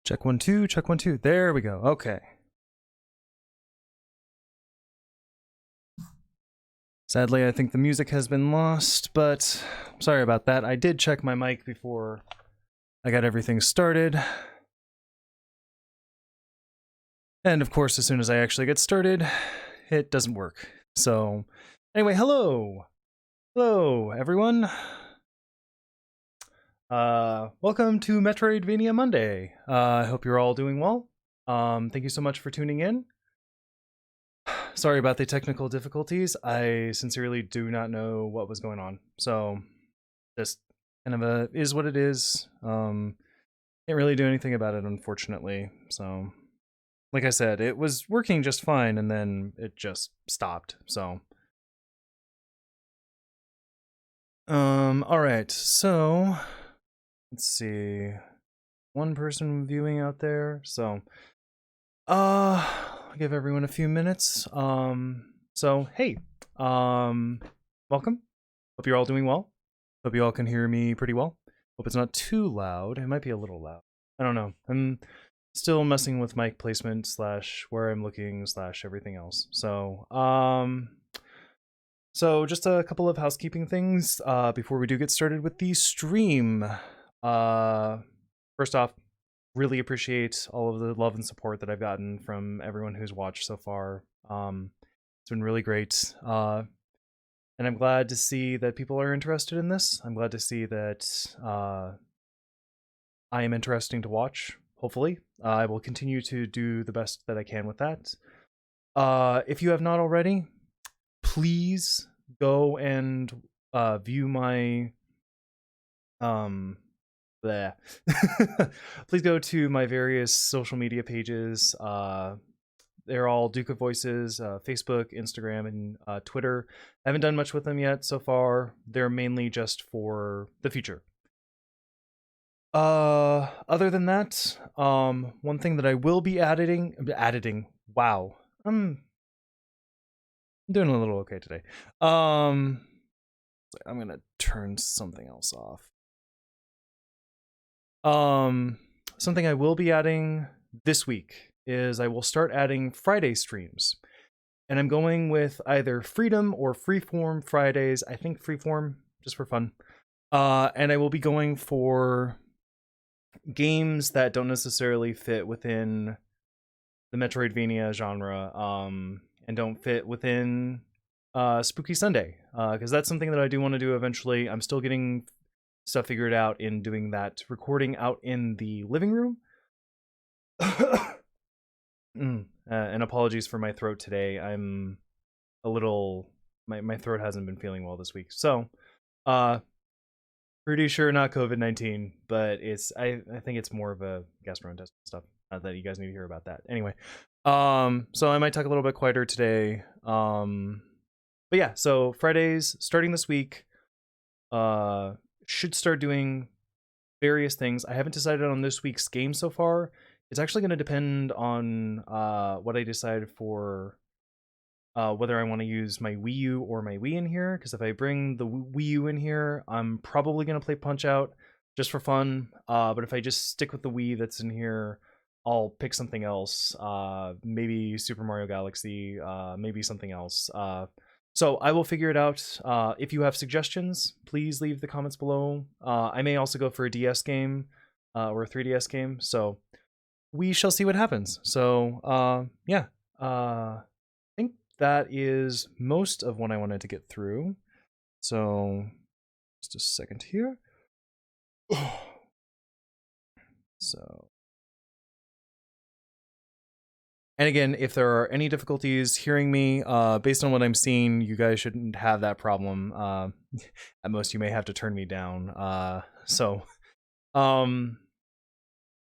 Check 1 2, check 1 2. There we go. Okay. Sadly, I think the music has been lost, but sorry about that. I did check my mic before I got everything started. And of course, as soon as I actually get started, it doesn't work. So, anyway, hello! Hello, everyone. Welcome to Metroidvania Monday. I hope you're all doing well. Thank you so much for tuning in. Sorry about the technical difficulties. I sincerely do not know what was going on. So, just kind of is what it is. Can't really do anything about it, unfortunately. So, like I said, it was working just fine, and then it just stopped. So, all right. So, let's see. One person viewing out there. So, I'll give everyone a few minutes. So hey, welcome. Hope you're all doing well. Hope you all can hear me pretty well. Hope it's not too loud. It might be a little loud. I don't know. I'm still messing with mic placement / where I'm looking / everything else. So, so just a couple of housekeeping things before we do get started with the stream. First off, really appreciate all of the love and support that I've gotten from everyone who's watched so far. It's been really great. And I'm glad to see that people are interested in this. I'm glad to see that I am interesting to watch, hopefully. I will continue to do the best that I can with that. If you have not already, please go and view my please go to my various social media pages. They're all Duke of Voices, Facebook, Instagram, and Twitter. I haven't done much with them yet so far. They're mainly just for the future. Other than that, one thing that I will be editing. Wow, I'm doing a little okay today. I'm gonna turn something else off. Something I will be adding this week is I will start adding Friday streams. And I'm going with either Freedom or Freeform Fridays. I think Freeform, just for fun. And I will be going for games that don't necessarily fit within the Metroidvania genre, and don't fit within Spooky Sunday. Because that's something that I do want to do eventually. I'm still getting stuff figured out in doing that recording out in the living room. And apologies for my throat today. I'm a little my throat hasn't been feeling well this week, so pretty sure not COVID-19, but it's I think it's more of a gastrointestinal stuff. Not that you guys need to hear about that anyway. So I might talk a little bit quieter today. But yeah, so Fridays starting this week should start doing various things. I haven't decided on this week's game so far. It's actually going to depend on what I decide for whether I want to use my Wii U or my Wii in here. Because if I bring the Wii U in here, I'm probably going to play Punch-Out just for fun. But if I just stick with the Wii that's in here, I'll pick something else. Maybe Super Mario Galaxy, maybe something else. So I will figure it out. If you have suggestions, please leave the comments below. I may also go for a DS game or a 3DS game. So we shall see what happens. So yeah, I think that is most of what I wanted to get through. So just a second here. So. And again, if there are any difficulties hearing me, based on what I'm seeing, you guys shouldn't have that problem. At most, you may have to turn me down.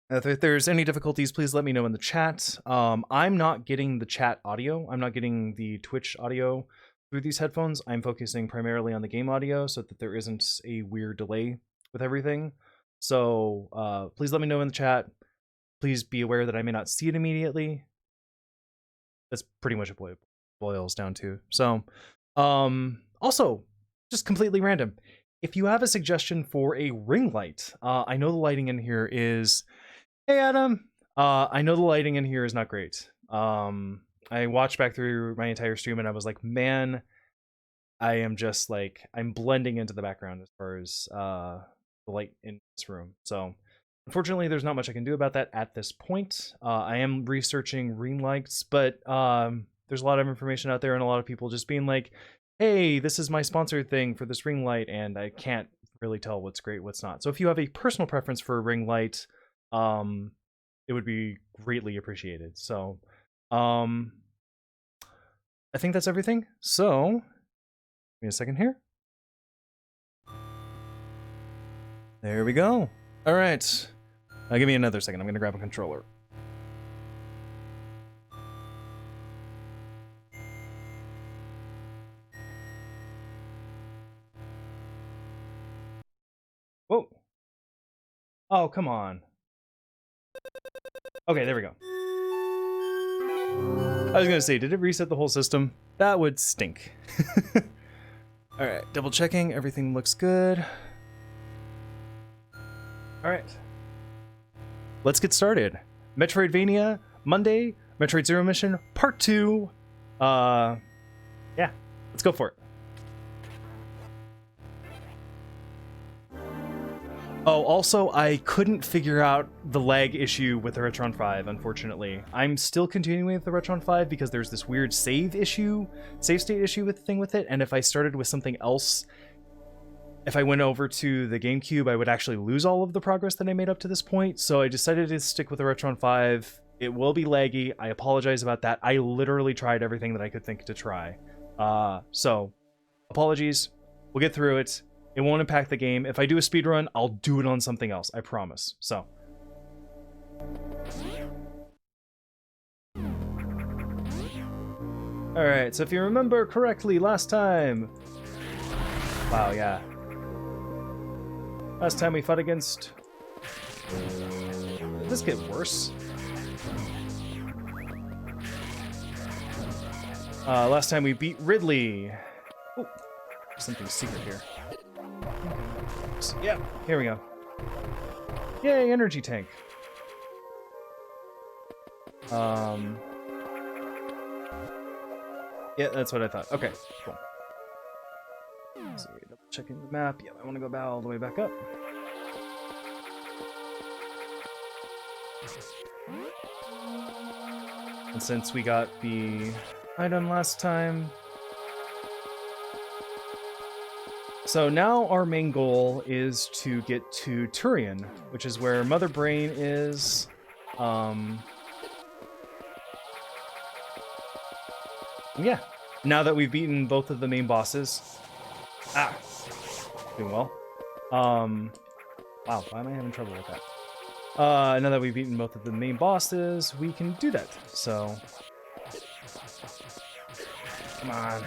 If there's any difficulties, please let me know in the chat. I'm not getting the chat audio. I'm not getting the Twitch audio through these headphones. I'm focusing primarily on the game audio so that there isn't a weird delay with everything. So please let me know in the chat. Please be aware that I may not see it immediately. That's pretty much what it boils down to. So, also, just completely random. If you have a suggestion for a ring light, I know the lighting in here is Hey, Adam. I know the lighting in here is not great. I watched back through my entire stream and I was like, man, I am just like I'm blending into the background as far as the light in this room. So unfortunately, there's not much I can do about that at this point. I am researching ring lights, but there's a lot of information out there and a lot of people just being like, hey, this is my sponsored thing for this ring light, and I can't really tell what's great, what's not. So if you have a personal preference for a ring light, it would be greatly appreciated. So I think that's everything. So give me a second here. There we go. All right. Give me another second. I'm gonna grab a controller. Whoa. Oh, come on. Okay, there we go. I was gonna say, did it reset the whole system? That would stink. All right, double checking. Everything looks good. All right. Let's get started. Metroidvania, Monday, Metroid Zero Mission, Part 2. Yeah, let's go for it. Oh, also, I couldn't figure out the lag issue with the Retron 5, unfortunately. I'm still continuing with the Retron 5 because there's this weird save state issue with it, and if I started with something else, if I went over to the GameCube, I would actually lose all of the progress that I made up to this point, so I decided to stick with the Retron 5. It will be laggy. I apologize about that. I literally tried everything that I could think to try. So, apologies. We'll get through it. It won't impact the game. If I do a speedrun, I'll do it on something else. I promise. So. Alright, so if you remember correctly, last time... Wow, yeah. Last time we fought against... Did this get worse? Last time we beat Ridley. Oh, something secret here. Yeah, here we go. Yay, energy tank. Yeah, that's what I thought. Okay, cool. Let's see, double checking the map. Yeah, I want to go all the way back up. And since we got the item last time, so now our main goal is to get to Turian, which is where Mother Brain is. Yeah, now that we've beaten both of the main bosses. Doing well. Wow, why am I having trouble with that? Now that we've beaten both of the main bosses, we can do that. So, come on.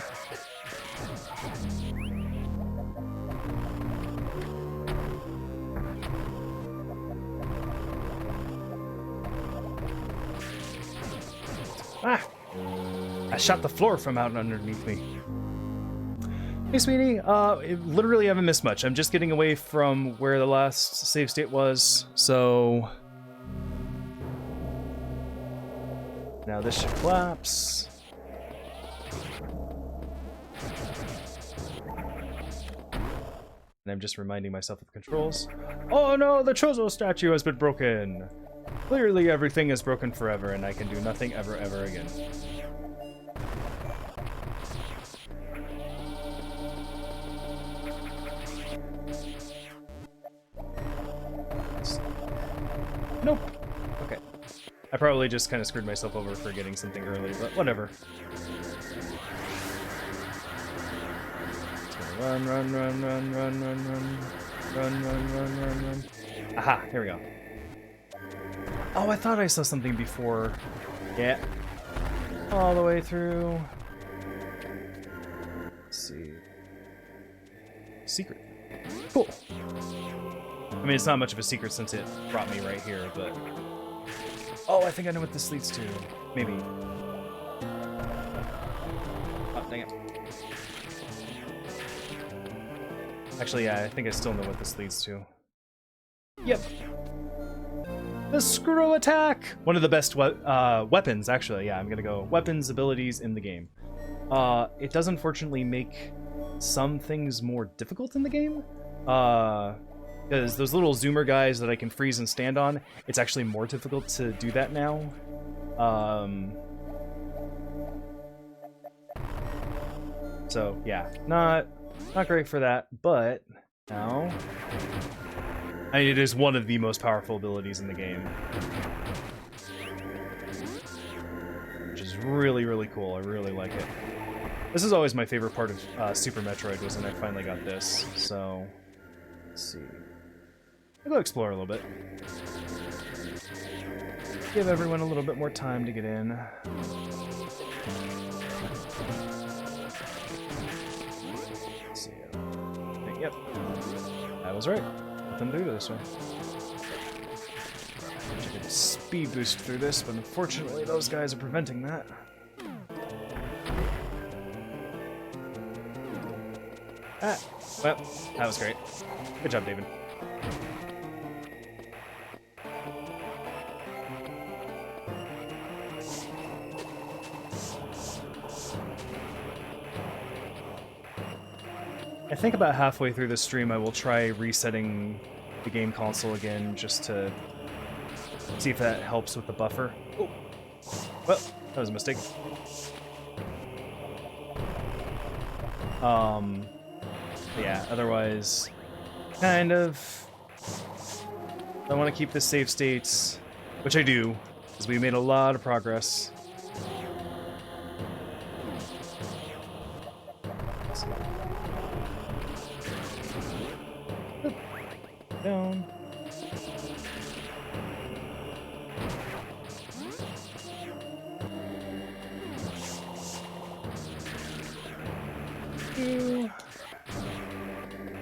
I shot the floor from out underneath me. Hey, sweetie. Literally haven't missed much. I'm just getting away from where the last save state was, so... Now this should collapse. And I'm just reminding myself of the controls. Oh no, the Chozo statue has been broken! Clearly everything is broken forever and I can do nothing ever again. Nope. Okay. I probably just kind of screwed myself over for getting something early, but whatever. Run. Run. Aha, here we go. Oh, I thought I saw something before. Yeah. All the way through. Let's see. Secret. Cool. I mean, it's not much of a secret since it brought me right here, but... Oh, I think I know what this leads to. Maybe. Oh, dang it. Actually, yeah, I think I still know what this leads to. Yep. The screw attack! One of the best weapons, actually. Yeah, I'm gonna go weapons, abilities in the game. It does unfortunately make some things more difficult in the game. Because those little zoomer guys that I can freeze and stand on, it's actually more difficult to do that now. So yeah, not great for that, but now I mean, it is one of the most powerful abilities in the game, which is really, really cool. I really like it. This is always my favorite part of Super Metroid, was when I finally got this. So let's see. I'll go explore a little bit. Give everyone a little bit more time to get in. Let's see. Yep. I was right. Let them do this way. I could speed boost through this, but unfortunately those guys are preventing that. Ah, well, that was great. Good job, David. I think about halfway through the stream I will try resetting the game console again just to see if that helps with the buffer. Oh, well, that was a mistake. Yeah, otherwise, kind of, I want to keep the save states, which I do, because we made a lot of progress. Down.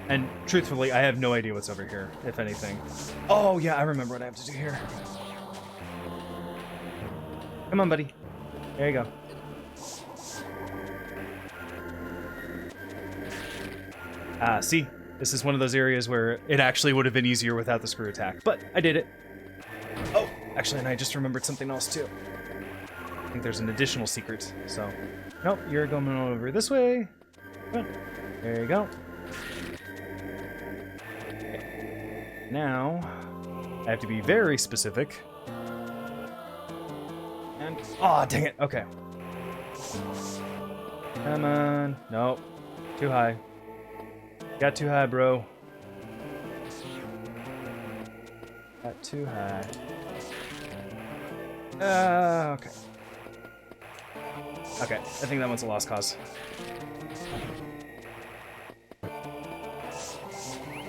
And truthfully, I have no idea what's over here, if anything. Oh yeah, I remember what I have to do here. Come on, buddy. There you go. Ah, see? This is one of those areas where it actually would have been easier without the screw attack, but I did it. Oh, actually, and I just remembered something else too. I think there's an additional secret, so... Nope, you're going over this way. There you go. Okay. Now, I have to be very specific. And... oh, dang it, okay. Come on. Nope. Too high. Got too high, bro. Got too high. Okay. Okay, I think that one's a lost cause.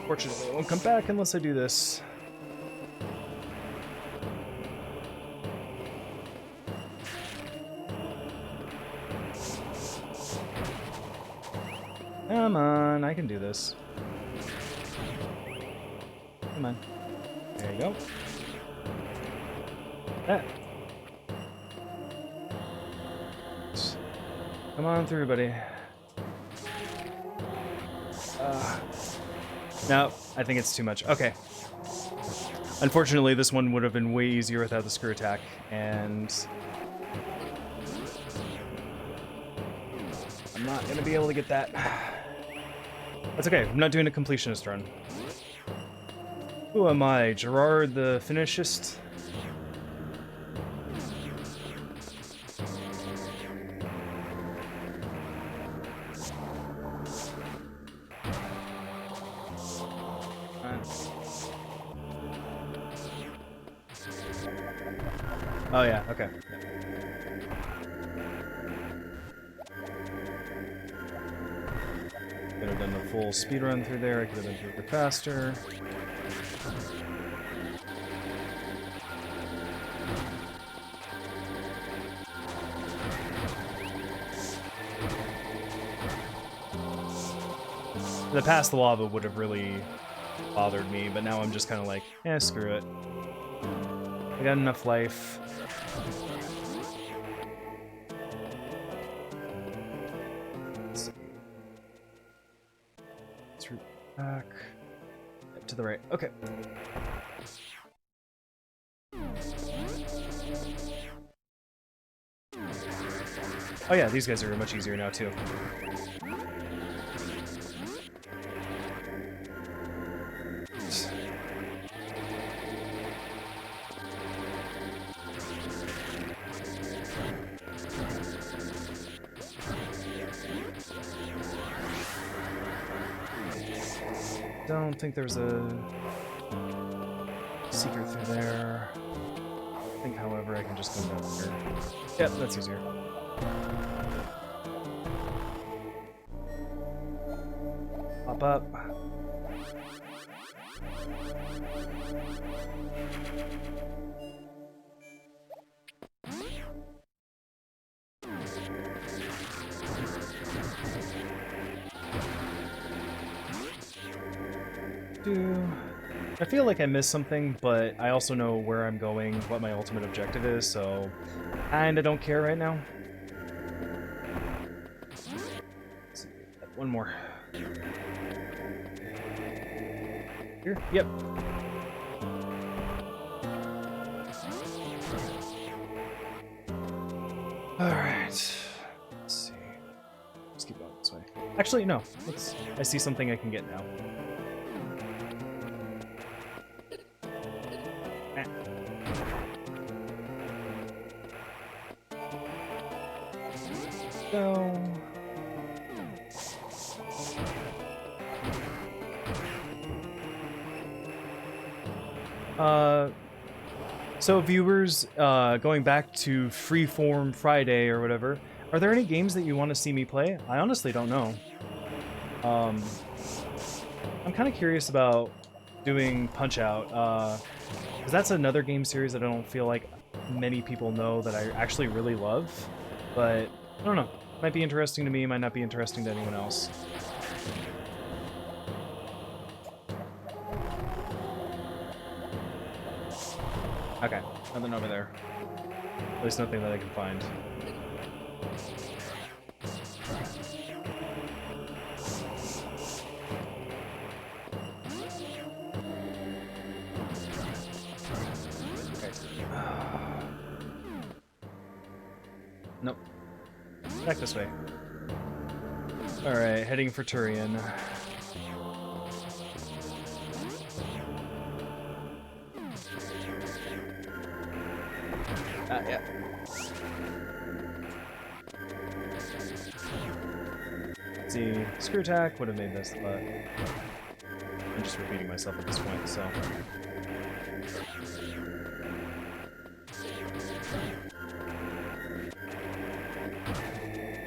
Fortunately, it won't come back unless I do this. Come on, I can do this. Come on. There you go. That. Come on through, buddy. No, I think it's too much. Okay. Unfortunately, this one would have been way easier without the screw attack, and... I'm not going to be able to get that. That's okay, I'm not doing a completionist run. Who am I, Gerard the finishist? Oh yeah, okay. Could have done the full speed run through there. I could have been through it faster. The past the lava would have really bothered me, but now I'm just kind of like, eh, screw it. I got enough life. Let's see. Let's root back. Yep, to the right. Okay. Oh yeah, these guys are much easier now too. Don't think there's a secret through there. I think, however, I can just go down here. Yep, that's easier. Pop up. I feel like I missed something, but I also know where I'm going, what my ultimate objective is, so kinda don't care right now. Let's see, one more. Here? Yep. Alright. Let's see. Let's keep going this way. Actually, no. I see something I can get now. So viewers, going back to Freeform Friday or whatever, are there any games that you want to see me play? I honestly don't know. I'm kind of curious about doing Punch-Out, because that's another game series that I don't feel like many people know that I actually really love, but I don't know. Might be interesting to me, might not be interesting to anyone else. Okay, nothing over there. At least nothing that I can find. Nope. Back this way. Alright, heading for Turian. Yeah. Let's see, screw attack would have made this, but I'm just repeating myself at this point, so.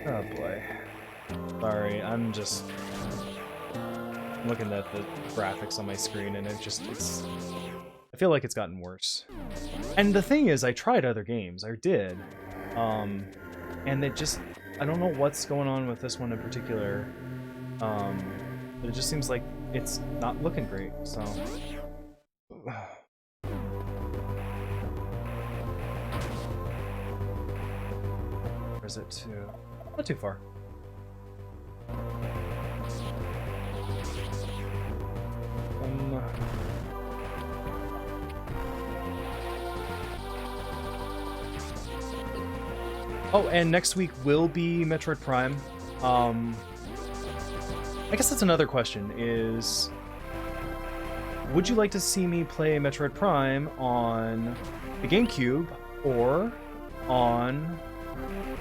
Oh boy. Sorry, I'm just looking at the graphics on my screen and it's I feel like it's gotten worse. And the thing is, I tried other games. I did. And it just... I don't know what's going on with this one in particular. But it just seems like it's not looking great, so... Or is it too... Not too far. Oh, and next week will be Metroid Prime. I guess that's another question, is... Would you like to see me play Metroid Prime on the GameCube or on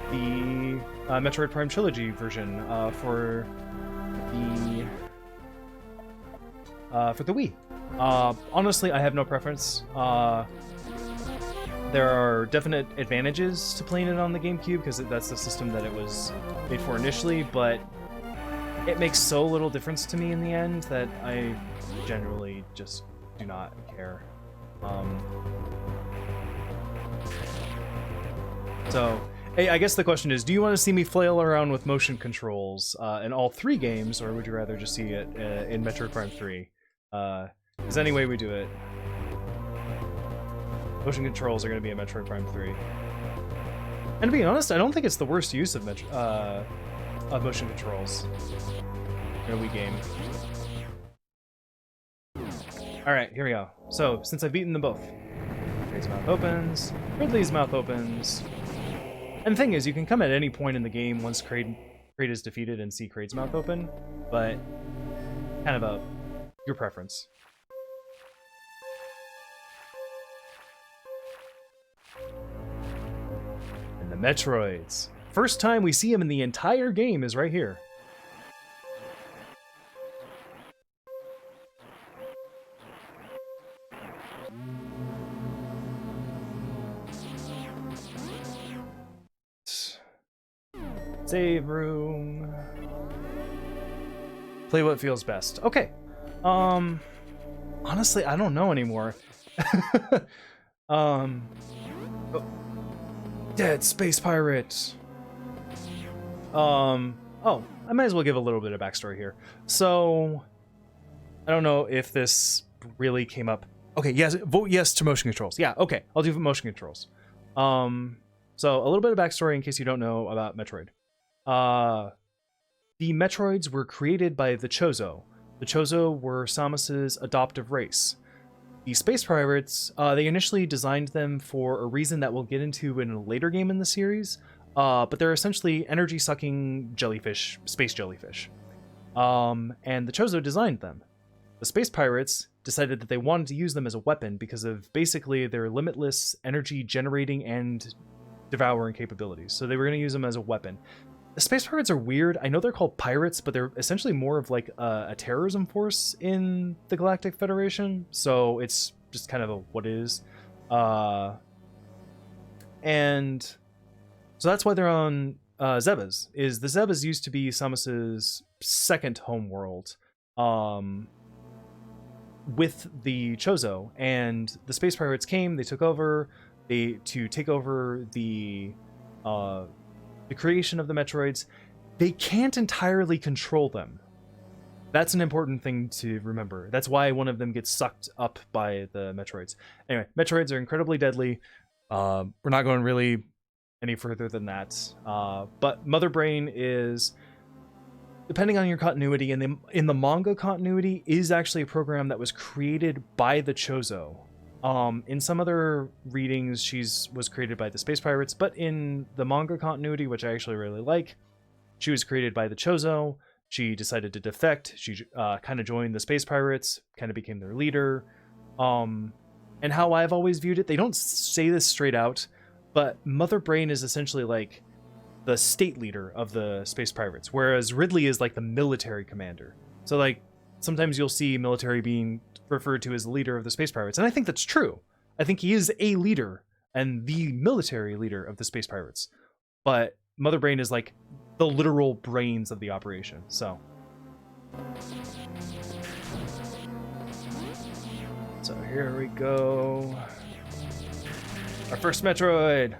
the Metroid Prime Trilogy version for the Wii? Honestly, I have no preference. There are definite advantages to playing it on the GameCube, because that's the system that it was made for initially, but it makes so little difference to me in the end that I generally just do not care. So, hey, I guess the question is, do you want to see me flail around with motion controls in all three games, or would you rather just see it in Metroid Prime 3? Because any way we do it, motion controls are going to be in Metroid Prime 3. And to be honest, I don't think it's the worst use of motion controls in a Wii game. Alright, here we go. So, since I've beaten them both, Ridley's mouth opens, Ridley's mouth opens. And the thing is, you can come at any point in the game once Kraid is defeated and see Kraid's mouth open, but kind of your preference. And the Metroids. First time we see him in the entire game is right here. Save room. Play what feels best. Okay. Honestly, I don't know anymore. Oh. Dead space pirate. Oh, I might as well give a little bit of backstory here. So, I don't know if this really came up. Okay, yes, vote yes to motion controls. Yeah, okay, I'll do motion controls. So a little bit of backstory in case you don't know about Metroid. The Metroids were created by the Chozo. The Chozo were Samus's adoptive race. The space pirates, they initially designed them for a reason that we'll get into in a later game in the series, but they're essentially energy-sucking jellyfish, space jellyfish. And the Chozo designed them. The space pirates decided that they wanted to use them as a weapon because of basically their limitless energy generating and devouring capabilities. So they were going to use them as a weapon. The space pirates are weird. I know they're called pirates, but they're essentially more of like a terrorism force in the Galactic Federation. So it's just kind of a what is. And so that's why they're on Zebas. The Zebas used to be Samus's second homeworld with the Chozo. And the space pirates came, they took over, to take over the creation of the Metroids. They can't entirely control them. That's an important thing to remember. That's why one of them gets sucked up by the Metroids. Anyway, Metroids are incredibly deadly. We're not going really any further than that. But Mother Brain is, depending on your continuity, and in the manga continuity, is actually a program that was created by the Chozo. In some other readings, was created by the Space Pirates, but in the manga continuity, which I actually really like, she was created by the Chozo. She decided to defect. She kind of joined the Space Pirates, kind of became their leader. And how I've always viewed it, they don't say this straight out, but Mother Brain is essentially like the state leader of the Space Pirates, whereas Ridley is like the military commander. So like sometimes you'll see military being referred to as the leader of the Space Pirates, and I think that's true. I think he is a leader and the military leader of the Space Pirates, but Mother Brain is like the literal brains of the operation. So here we go. Our first Metroid.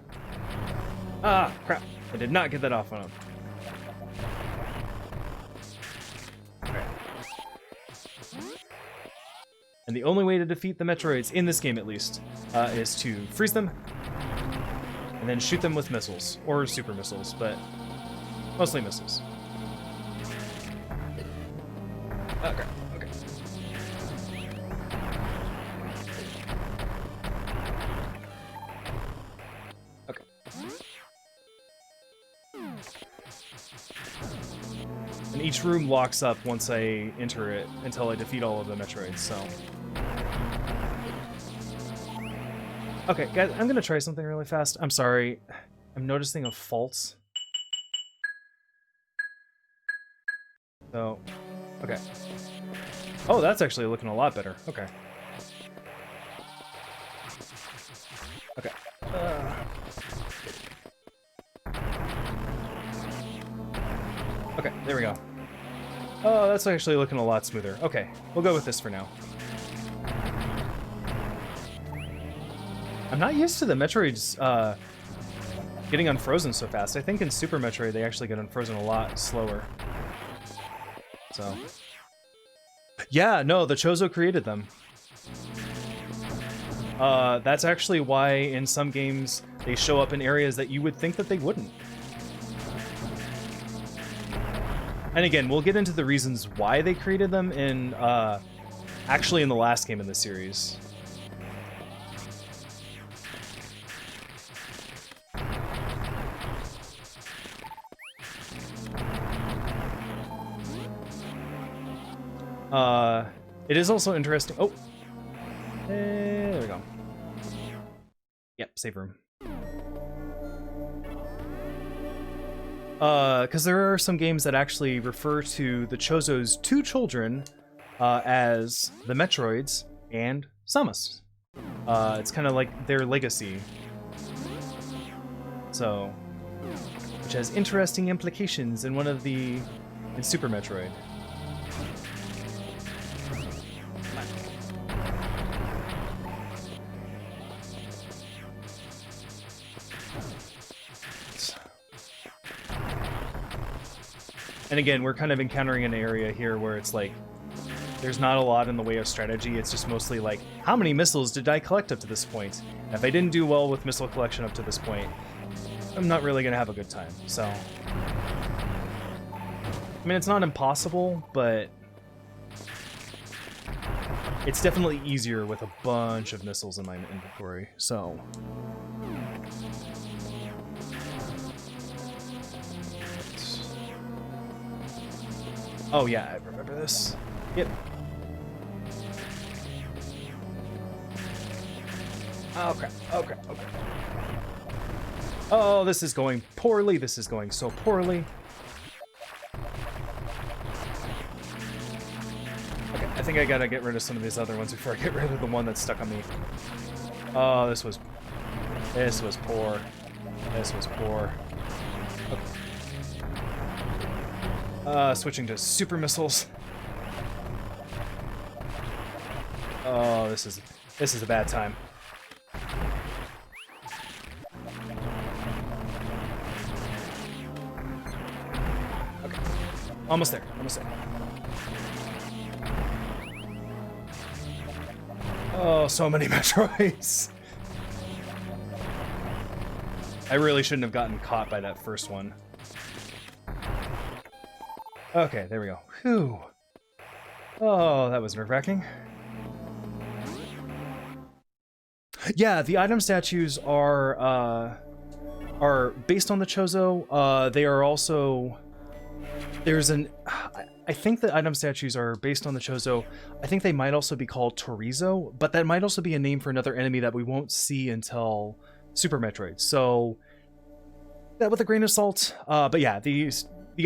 Ah, crap. I did not get that off on him. Okay. And the only way to defeat the Metroids, in this game at least, is to freeze them, and then shoot them with missiles, or super missiles, but mostly missiles. Okay, okay. Okay. And each room locks up once I enter it until I defeat all of the Metroids, so... Okay, guys, I'm gonna try something really fast. I'm sorry. I'm noticing a fault. So, okay. Oh, that's actually looking a lot better. Okay. Okay. Okay, there we go. Oh, that's actually looking a lot smoother. Okay, we'll go with this for now. I'm not used to the Metroids getting unfrozen so fast. I think in Super Metroid they actually get unfrozen a lot slower. So, yeah, no, the Chozo created them. That's actually why in some games they show up in areas that you would think that they wouldn't. And again, we'll get into the reasons why they created them in actually in the last game in the series. It is also interesting. Oh, there we go. Yep, save room. Because there are some games that actually refer to the Chozo's two children as the Metroids and Samus. It's kind of like their legacy. So, which has interesting implications in in Super Metroid. And again, we're kind of encountering an area here where it's like, there's not a lot in the way of strategy. It's just mostly like, how many missiles did I collect up to this point? And if I didn't do well with missile collection up to this point, I'm not really going to have a good time. So, I mean, it's not impossible, but it's definitely easier with a bunch of missiles in my inventory. So, oh yeah, I remember this. Yep. Oh crap, oh crap, oh crap. Oh, this is going poorly. This is going so poorly. Okay, I think I gotta get rid of some of these other ones before I get rid of the one that's stuck on me. Oh, this was poor. This was poor. Okay. Switching to super missiles. Oh, this is a bad time. Okay. Almost there. Almost there. Oh, so many Metroids. I really shouldn't have gotten caught by that first one. Okay, there we go. Whew. Oh, that was nerve-wracking. Yeah, the item statues are based on the Chozo. They are also... I think the item statues are based on the Chozo. I think they might also be called Torizo, but that might also be a name for another enemy that we won't see until Super Metroid. So, that with a grain of salt. But yeah, the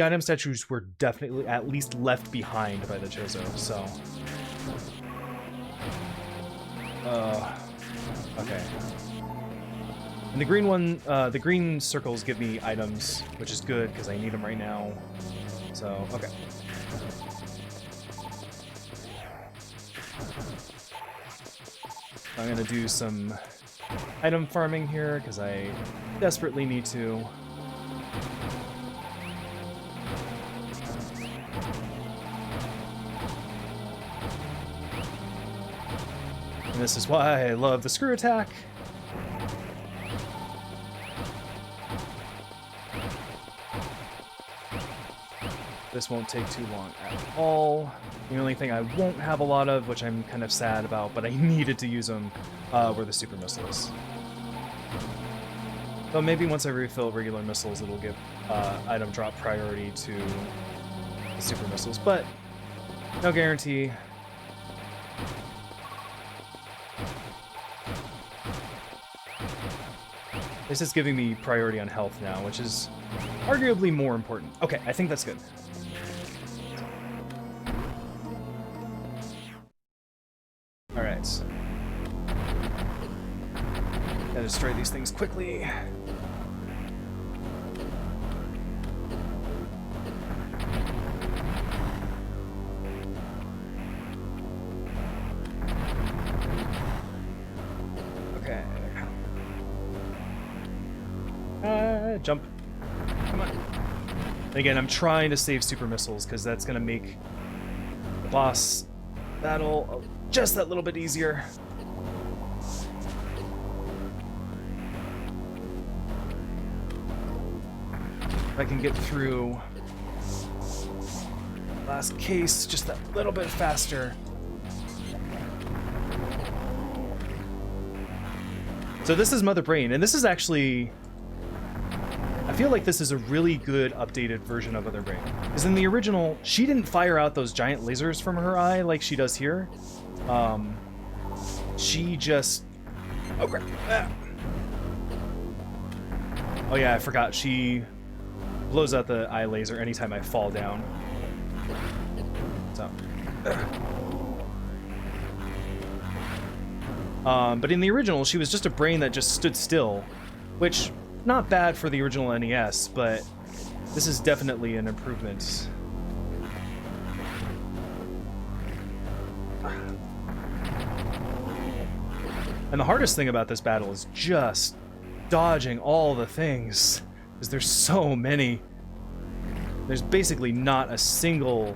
item statues were definitely at least left behind by the Chozo, so... okay. And the green one, the green circles give me items, which is good, because I need them right now. So, okay. I'm gonna do some item farming here, because I desperately need to. And this is why I love the screw attack. This won't take too long at all. The only thing I won't have a lot of, which I'm kind of sad about, but I needed to use them, were the super missiles. So maybe once I refill regular missiles, it'll give item drop priority to the super missiles, but no guarantee. This is giving me priority on health now, which is arguably more important. Okay, I think that's good. Alright. Gotta destroy these things quickly. Okay. Jump. Come on. And again, I'm trying to save super missiles because that's gonna make the boss battle just that little bit easier. If I can get through last case just that little bit faster. So this is Mother Brain, and this is actually a feel like this is a really good updated version of Mother Brain. Because in the original, she didn't fire out those giant lasers from her eye like she does here. She just... Oh, crap. Ah. Oh, yeah, I forgot. She blows out the eye laser anytime I fall down. So... but in the original, she was just a brain that just stood still, which, not bad for the original NES, but this is definitely an improvement. And the hardest thing about this battle is just dodging all the things, because there's so many. There's basically not a single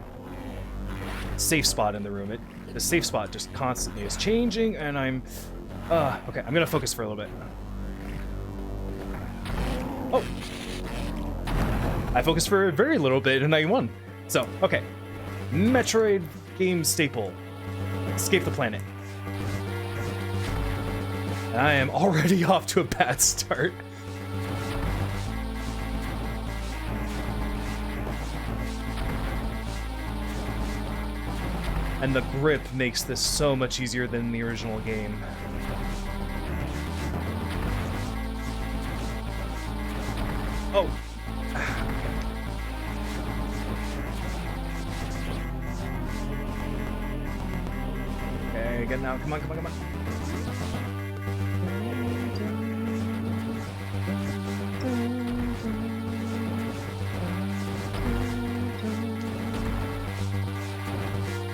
safe spot in the room. The safe spot just constantly is changing, and I'm... okay, I'm gonna focus for a little bit. Oh! I focused for a very little bit, and I won. So, okay. Metroid game staple. Escape the planet. And I am already off to a bad start. And the grip makes this so much easier than the original game. Oh! Okay, get now. Come on, come on, come on.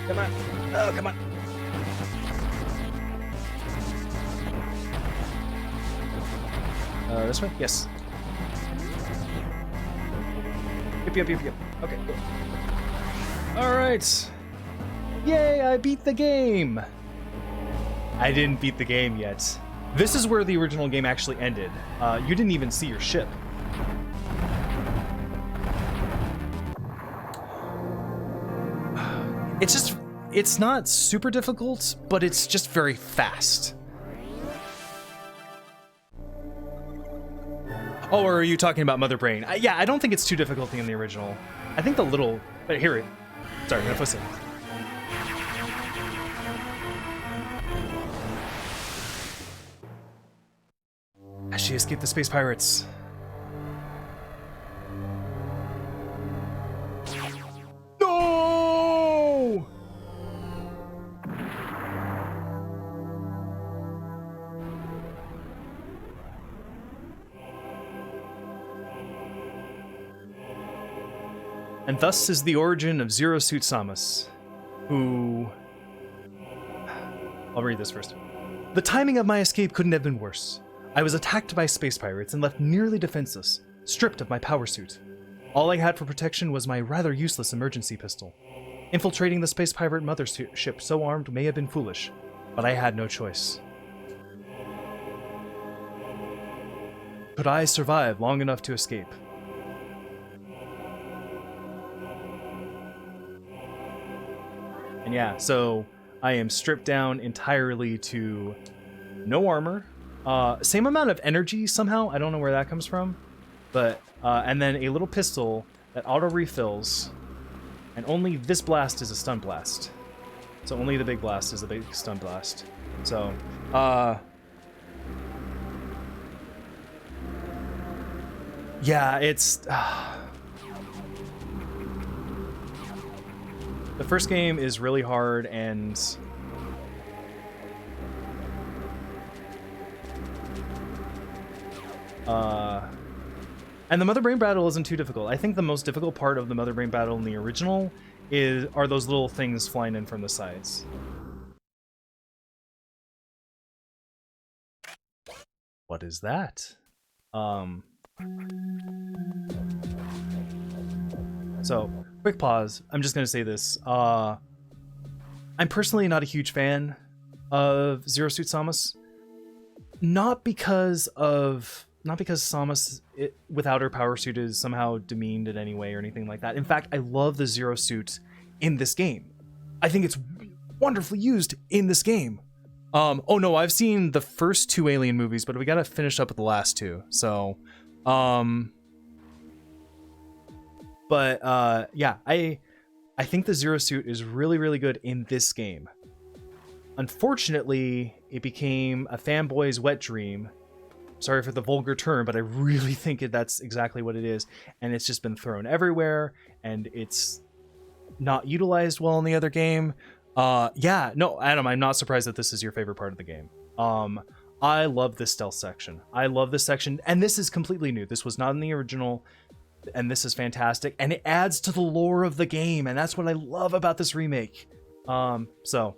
Come on. Oh, come on. This way? Yes. Yep. Okay, cool. Alright. Yay, I beat the game! I didn't beat the game yet. This is where the original game actually ended. You didn't even see your ship. It's not super difficult, but it's just very fast. Oh, or are you talking about Mother Brain? Yeah, I don't think it's too difficult in the original. I think the little... But here, sorry, I'm gonna listen. As she escaped the space pirates. No! And thus is the origin of Zero Suit Samus, who... I'll read this first. The timing of my escape couldn't have been worse. I was attacked by space pirates and left nearly defenseless, stripped of my power suit. All I had for protection was my rather useless emergency pistol. Infiltrating the space pirate mothership so armed may have been foolish, but I had no choice. Could I survive long enough to escape? And yeah, so I am stripped down entirely to no armor, same amount of energy somehow, I don't know where that comes from, but, and then a little pistol that auto refills, and only this blast is a stun blast. So only the big blast is a big stun blast. So, yeah, it's... The first game is really hard, and... and the Mother Brain battle isn't too difficult. I think the most difficult part of the Mother Brain battle in the original are those little things flying in from the sides. What is that? So, quick pause. I'm just gonna say this. I'm personally not a huge fan of Zero Suit Samus. Not because Samus, without her power suit, is somehow demeaned in any way or anything like that. In fact, I love the Zero Suit in this game. I think it's wonderfully used in this game. Oh no, I've seen the first two Alien movies, but we gotta finish up with the last two. So, But yeah, I think the Zero Suit is really, really good in this game. Unfortunately, it became a fanboy's wet dream. Sorry for the vulgar term, but I really think that's exactly what it is. And it's just been thrown everywhere, and it's not utilized well in the other game. Yeah, no, Adam, I'm not surprised that this is your favorite part of the game. I love this stealth section. I love this section, and this is completely new. This was not in the original, and this is fantastic, and it adds to the lore of the game, and that's what I love about this remake. So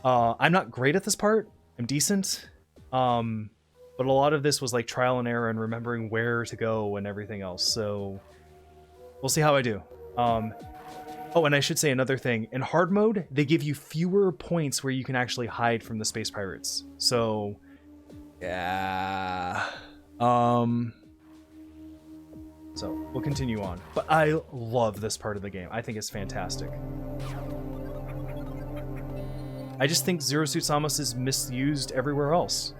I'm not great at this part. I'm decent. But a lot of this was like trial and error and remembering where to go and everything else. So we'll see how I do. Oh, and I should say another thing. In hard mode, they give you fewer points where you can actually hide from the space pirates. So yeah. So we'll continue on. But I love this part of the game. I think it's fantastic. I just think Zero Suit Samus is misused everywhere else.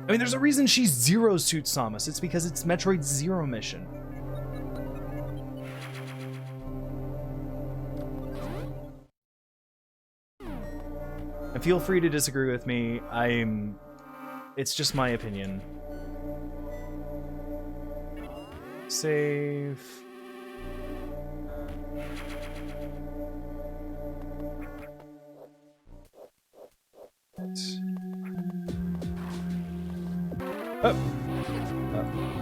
I mean, there's a reason she's Zero Suit Samus. It's because it's Metroid Zero Mission. And feel free to disagree with me. It's just my opinion. Save. Oh.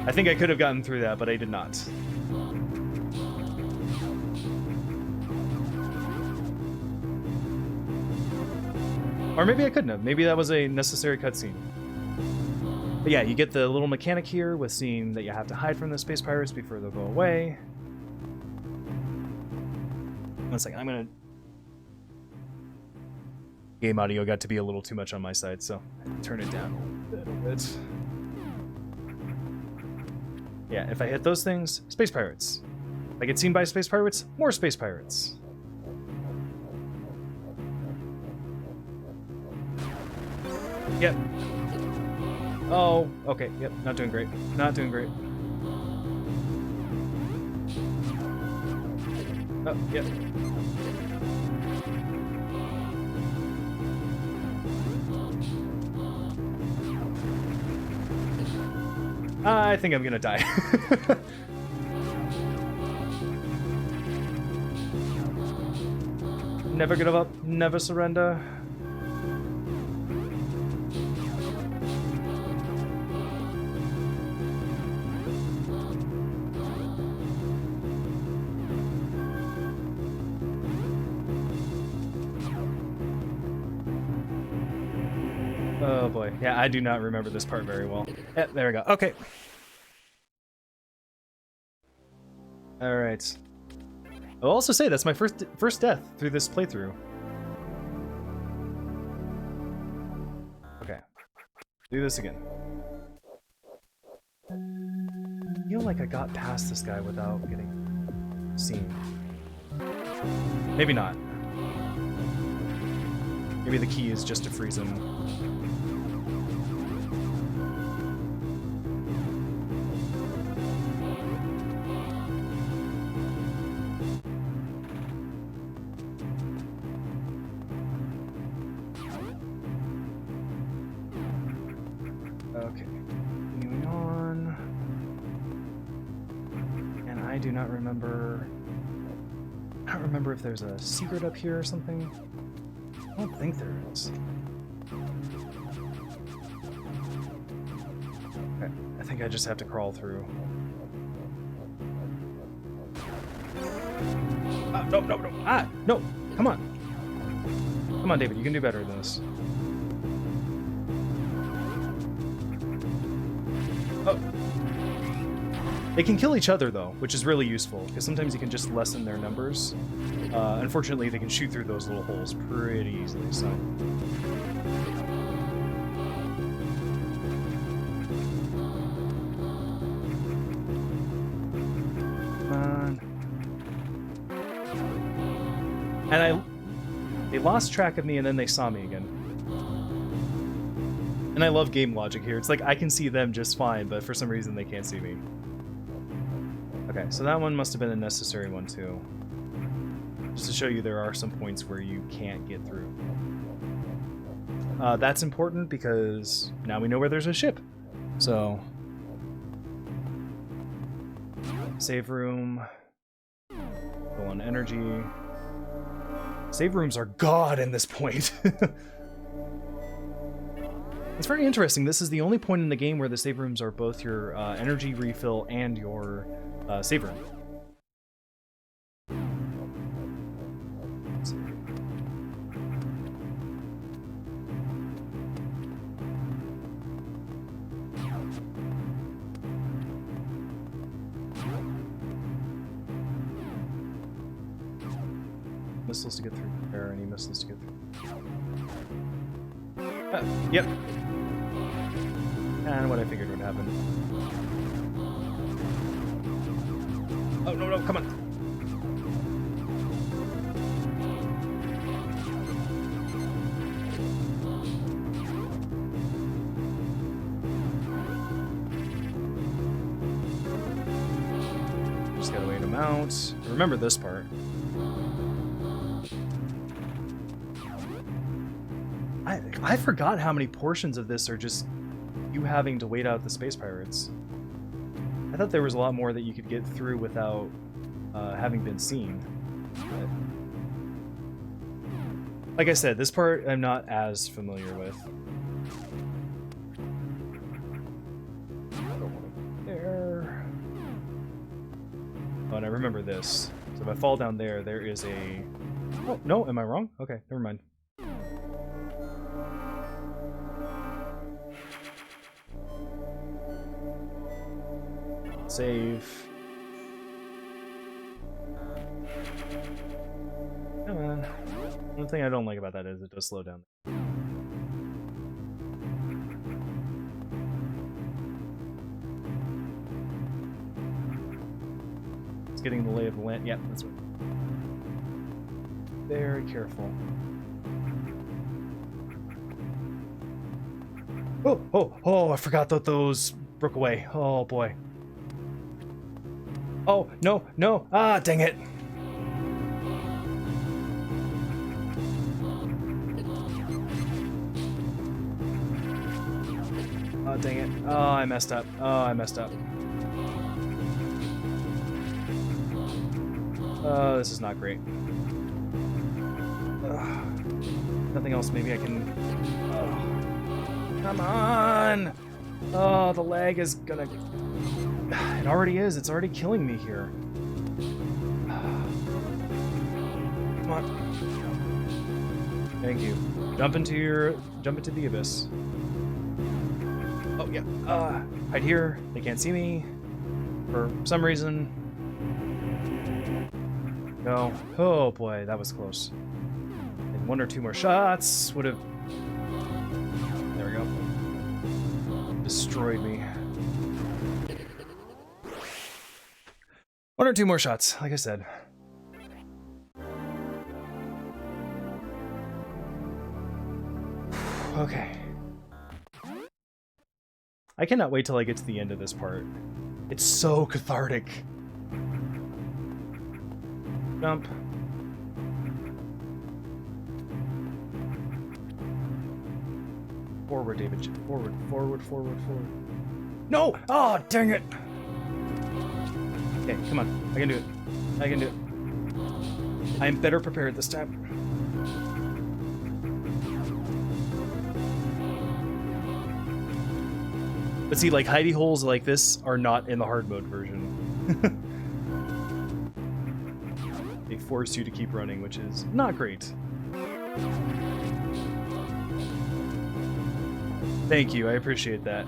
I think I could have gotten through that, but I did not. Or maybe I couldn't have. Maybe that was a necessary cutscene. But yeah, you get the little mechanic here with seeing that you have to hide from the space pirates before they'll go away. 1 second, I'm gonna... Game audio got to be a little too much on my side, so turn it down a little bit. Yeah, if I hit those things, space pirates. If I get seen by space pirates, more space pirates. Yep. Oh, okay, yep, not doing great. Not doing great. Oh, yep. I think I'm gonna die. Never give up, never surrender. Oh boy, yeah, I do not remember this part very well. Yeah, there we go. Okay. All right. I'll also say that's my first death through this playthrough. Okay. Do this again. I feel like I got past this guy without getting seen. Maybe not. Maybe the key is just to freeze him. Okay, continuing on. And I do not remember... I don't remember if there's a secret up here or something. I don't think there is. Okay, I think I just have to crawl through. No, no, no. Ah, no, come on. Come on, David, you can do better than this. Oh. They can kill each other, though, which is really useful, because sometimes you can just lessen their numbers. Unfortunately, they can shoot through those little holes pretty easily, so... Come on. And they lost track of me, and then they saw me again. And I love game logic here. It's like, I can see them just fine, but for some reason they can't see me. Okay, so that one must have been a necessary one too. Just to show you there are some points where you can't get through. That's important because now we know where there's a ship. So... Save room. Go on energy. Save rooms are god in this point. It's very interesting. This is the only point in the game where the save rooms are both your energy refill and your save room. Let's see. Missiles to get through there. Any missiles to get through? Yep. And what I figured would happen. Oh, no, no, come on. Just gotta wait him out. Remember this part. I forgot how many portions of this are just you having to wait out the space pirates. I thought there was a lot more that you could get through without having been seen. But, like I said, this part I'm not as familiar with. There. Oh, and I remember this. So if I fall down there, there is a... Oh, no, am I wrong? Okay, never mind. Save. Come on. One thing I don't like about that is it does slow down. It's getting the lay of the land. Yep, that's right. Very careful. Oh, oh, oh, I forgot that those broke away. Oh boy. Oh, no, no. Ah, dang it. Oh, dang it. Oh, I messed up. Oh, I messed up. Oh, this is not great. Nothing else. Maybe I can... Oh. Come on! Oh, the lag is gonna... It already is. It's already killing me here. Come on. Thank you. Jump into the abyss. Oh yeah. Hide here. They can't see me. For some reason. No. Oh boy, that was close. And one or two more shots would have... There we go. Destroyed me. One or two more shots, like I said. Okay. I cannot wait till I get to the end of this part. It's so cathartic. Jump. Forward, David. Forward, forward, forward, forward. No! Oh, dang it! Okay, come on. I can do it. I can do it. I am better prepared this time. But see, like, hidey holes like this are not in the hard mode version. They force you to keep running, which is not great. Thank you, I appreciate that.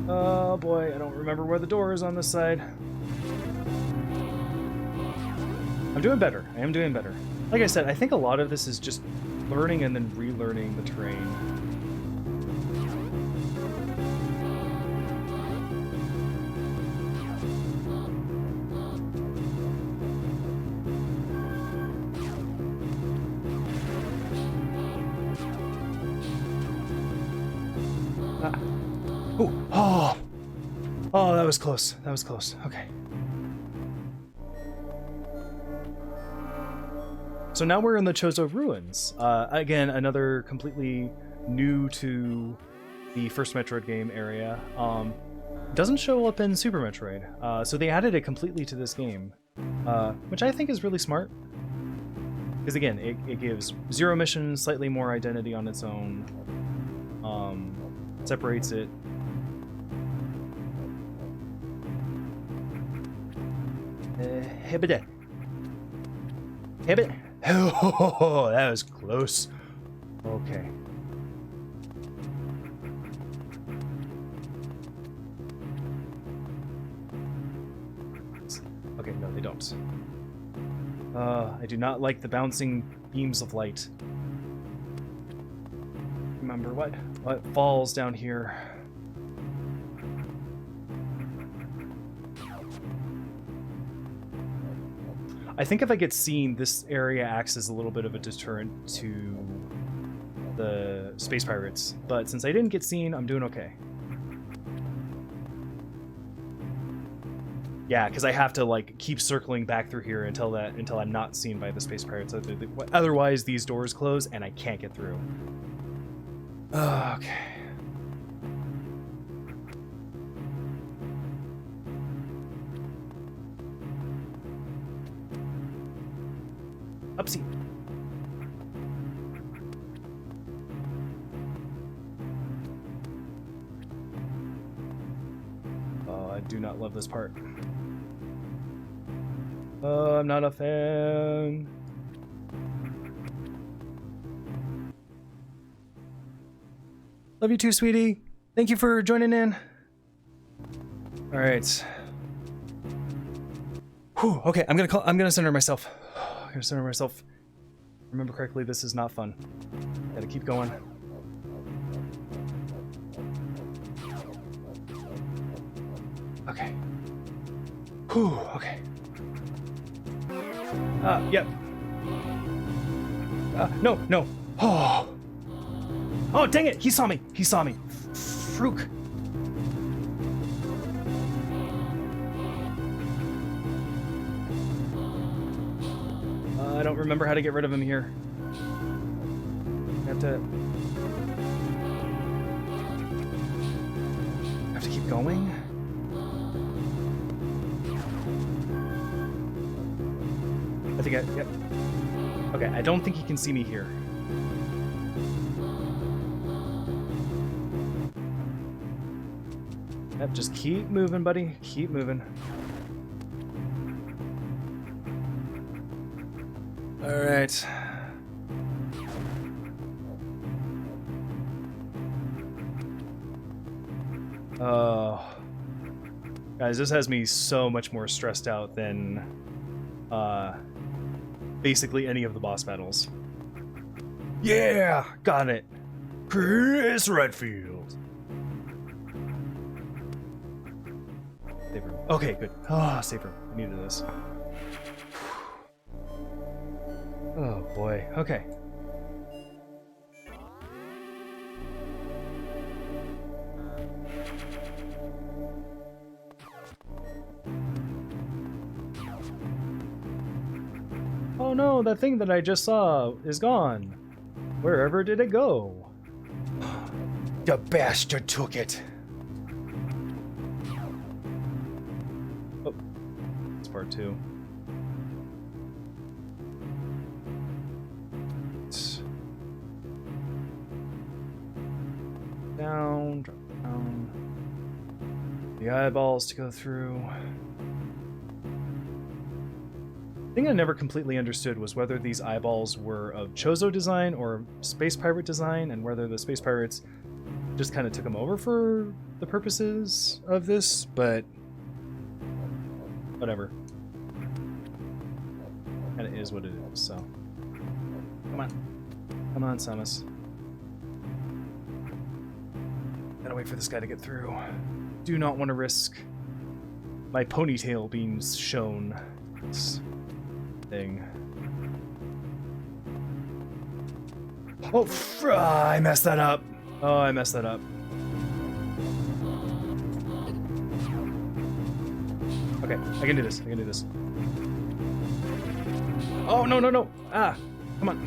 Oh boy, I don't remember where the door is on this side. I'm doing better. I am doing better. Like I said, I think a lot of this is just learning and then relearning the terrain. Ah. Ooh. Oh! Oh, that was close. That was close. Okay. So now we're in the Chozo Ruins. Again, another completely new to the first Metroid game area. Doesn't show up in Super Metroid. So they added it completely to this game, which I think is really smart. Because again, it gives Zero Mission slightly more identity on its own. Separates it. Hibbit. Hibbit. Oh, that was close. Okay. Okay, no, they don't. I do not like the bouncing beams of light. Remember what falls down here. I think if I get seen, this area acts as a little bit of a deterrent to the space pirates. But since I didn't get seen, I'm doing okay. Yeah, because I have to like keep circling back through here until I'm not seen by the space pirates. Otherwise, these doors close and I can't get through. Okay. Upsie. Oh, I do not love this part. Oh, I'm not a fan. Love you too, sweetie. Thank you for joining in. All right. Whew, okay, I'm gonna center myself. I'm gonna center myself. Remember correctly, this is not fun. Gotta keep going. Okay. Whew, okay. Yep. No, no. Oh. Oh, dang it! He saw me! He saw me! Fruke! I don't remember how to get rid of him here. I have to keep going? I think yep. Okay, I don't think he can see me here. Yep, just keep moving, buddy. Keep moving. All right. Oh. Guys, this has me so much more stressed out than basically any of the boss battles. Yeah! Got it! Chris Redfield! Save room. Okay, good. Ah, oh, save room. I needed this. Oh boy. Okay. Oh no, that thing that I just saw is gone. Wherever did it go? The bastard took it. Oh, it's part 2. Down, drop down. The eyeballs to go through. The thing I never completely understood was whether these eyeballs were of Chozo design or Space Pirate design, and whether the Space Pirates just kind of took them over for the purposes of this, but whatever. And it is what it is, so. Come on. Come on, Samus. Gotta wait for this guy to get through. Do not want to risk my ponytail being shown. Thing. Oh, I messed that up. Oh, I messed that up. Okay, I can do this. I can do this. Oh, no, no, no. Ah, come on.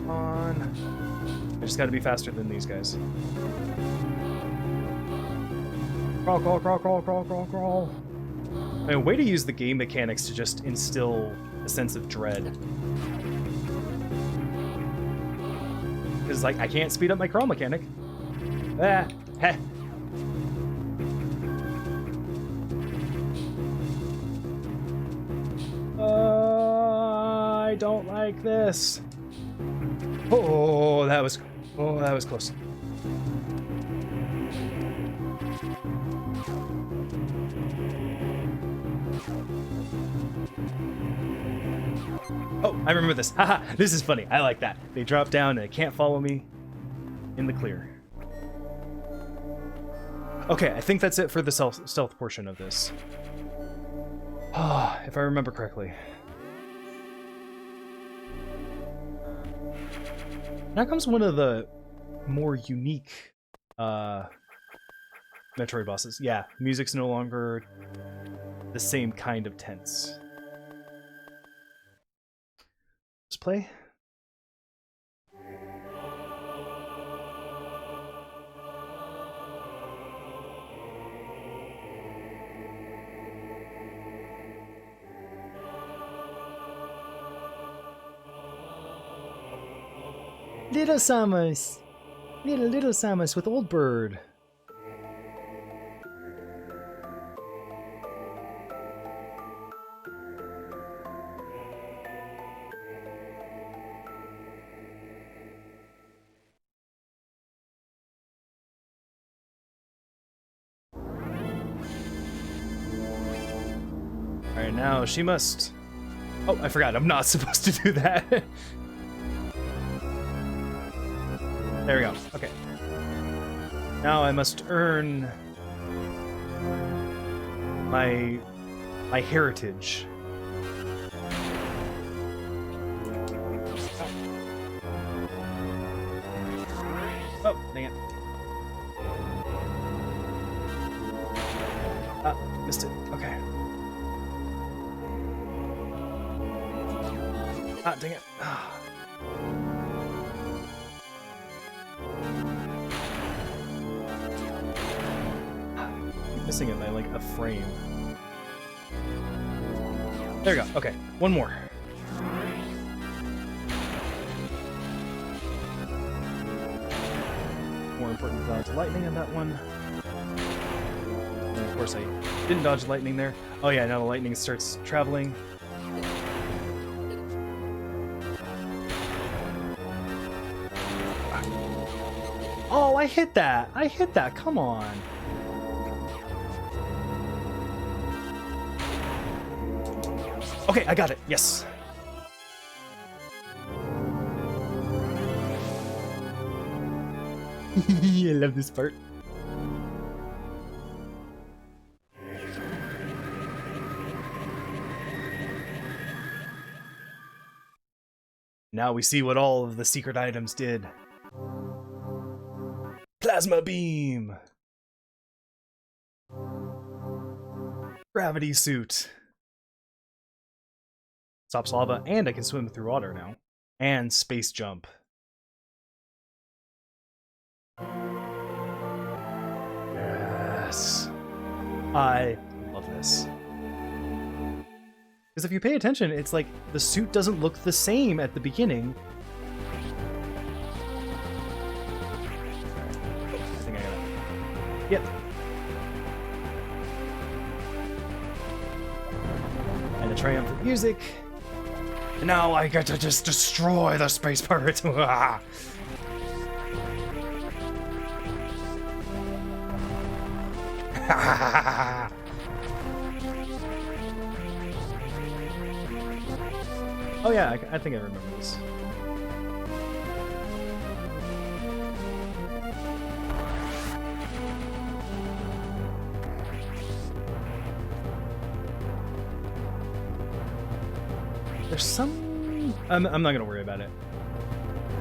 Come on. I just gotta be faster than these guys. Crawl, crawl, crawl, crawl, crawl, crawl, crawl. I mean, way to use the game mechanics to just instill a sense of dread. Because, like, I can't speed up my crawl mechanic. Ah, heh. I don't like this. Oh, that was close. Oh, I remember this. Haha, this is funny. I like that. They drop down and they can't follow me in the clear. Okay, I think that's it for the stealth portion of this. If I remember correctly. Now comes one of the more unique Metroid bosses. Yeah, music's no longer the same kind of tense. Let's play. Little Samus! Little Samus with Old Bird. Alright, now she must... Oh, I forgot, I'm not supposed to do that. There we go. Okay. Now I must earn my heritage. Oh, dang it. Ah, missed it. Okay. Ah, dang it. Ah. Missing it by like a frame. There we go. Okay, one more. More important to dodge lightning on that one. And of course, I didn't dodge lightning there. Oh yeah, now the lightning starts traveling. Oh, I hit that! I hit that! Come on! Okay, I got it. Yes. I love this part. Now we see what all of the secret items did. Plasma beam. Gravity suit. Stops lava, and I can swim through water now. And space jump. Yes. I love this. Because if you pay attention, it's like the suit doesn't look the same at the beginning. I think I got it. Yep. And the triumphant music. And now I get to just destroy the space pirates. Oh yeah, I think I remember this. There's some... I'm not gonna worry about it.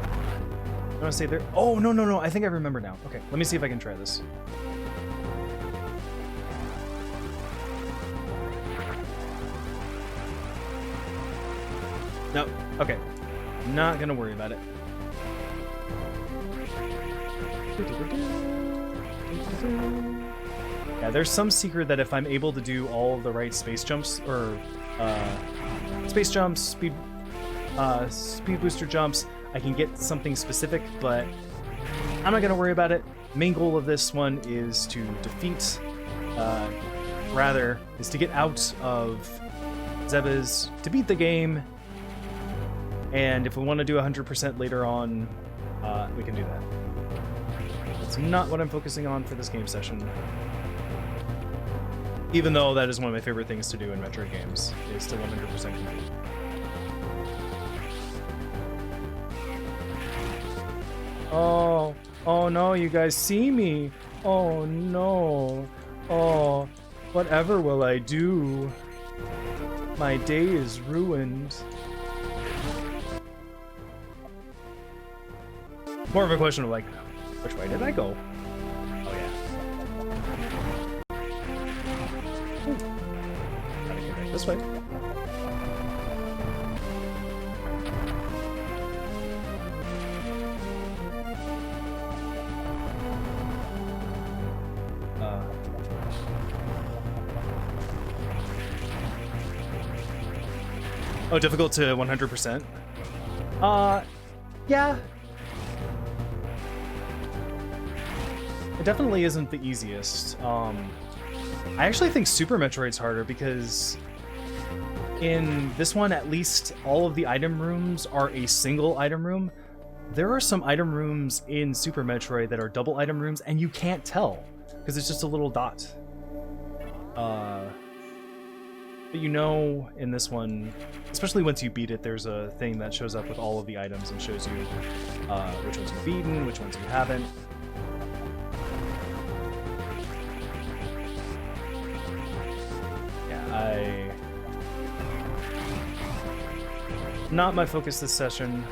I want to say there... Oh, no. I think I remember now. Okay, let me see if I can try this. No, okay. Not gonna worry about it. Yeah, there's some secret that if I'm able to do all of the right space jumps, or space jumps, speed booster jumps, I can get something specific, but I'm not gonna worry about it. Main goal of this one is to defeat, is to get out of Zeba's, to beat the game, and if we want to do 100% later on, we can do that. That's not what I'm focusing on for this game session. Even though that is one of my favorite things to do in Metroid games, is to 100% complete. Oh no, you guys see me. Oh no. Oh, whatever will I do? My day is ruined. More of a question of like, which way did I go? Oh yeah. Gotta get back this way. Oh, difficult to 100%? Yeah. It definitely isn't the easiest. I actually think Super Metroid's harder because in this one, at least all of the item rooms are a single item room. There are some item rooms in Super Metroid that are double item rooms, and you can't tell because it's just a little dot. But you know, in this one, especially once you beat it, there's a thing that shows up with all of the items and shows you which ones you've beaten, which ones you haven't. Yeah, not my focus this session.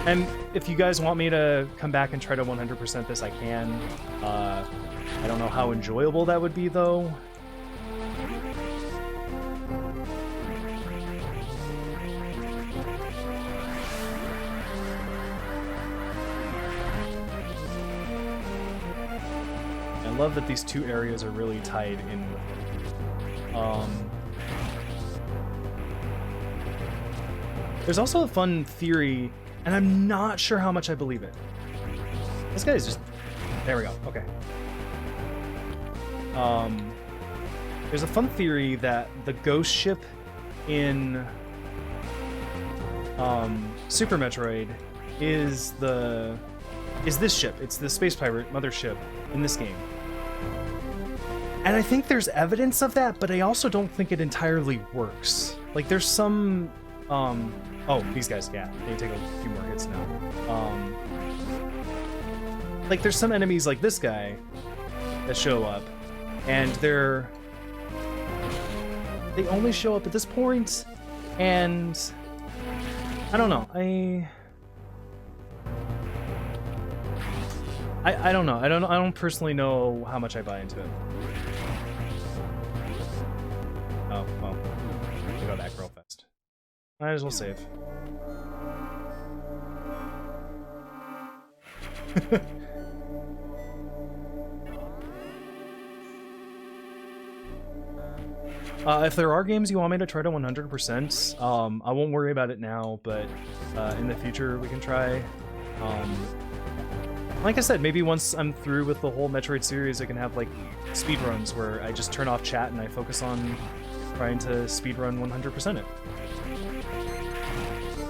And if you guys want me to come back and try to 100% this, I can. I don't know how enjoyable that would be, though. I love that these two areas are really tied in with it. There's also a fun theory, and I'm not sure how much I believe it. This guy is just... There we go. Okay. There's a fun theory that the ghost ship in Super Metroid is this ship. It's the Space Pirate mothership in this game. And I think there's evidence of that, but I also don't think it entirely works. Like, there's some... oh, these guys, yeah, they take a few more hits now. Like, there's some enemies like this guy that show up, and they only show up at this point, and I don't know. I don't know. I don't personally know how much I buy into it. Oh, well. We go back real fast. Might as well save. If there are games you want me to try to 100%, I won't worry about it now, but in the future we can try. Like I said, maybe once I'm through with the whole Metroid series, I can have like speedruns where I just turn off chat and I focus on trying to speedrun 100% it.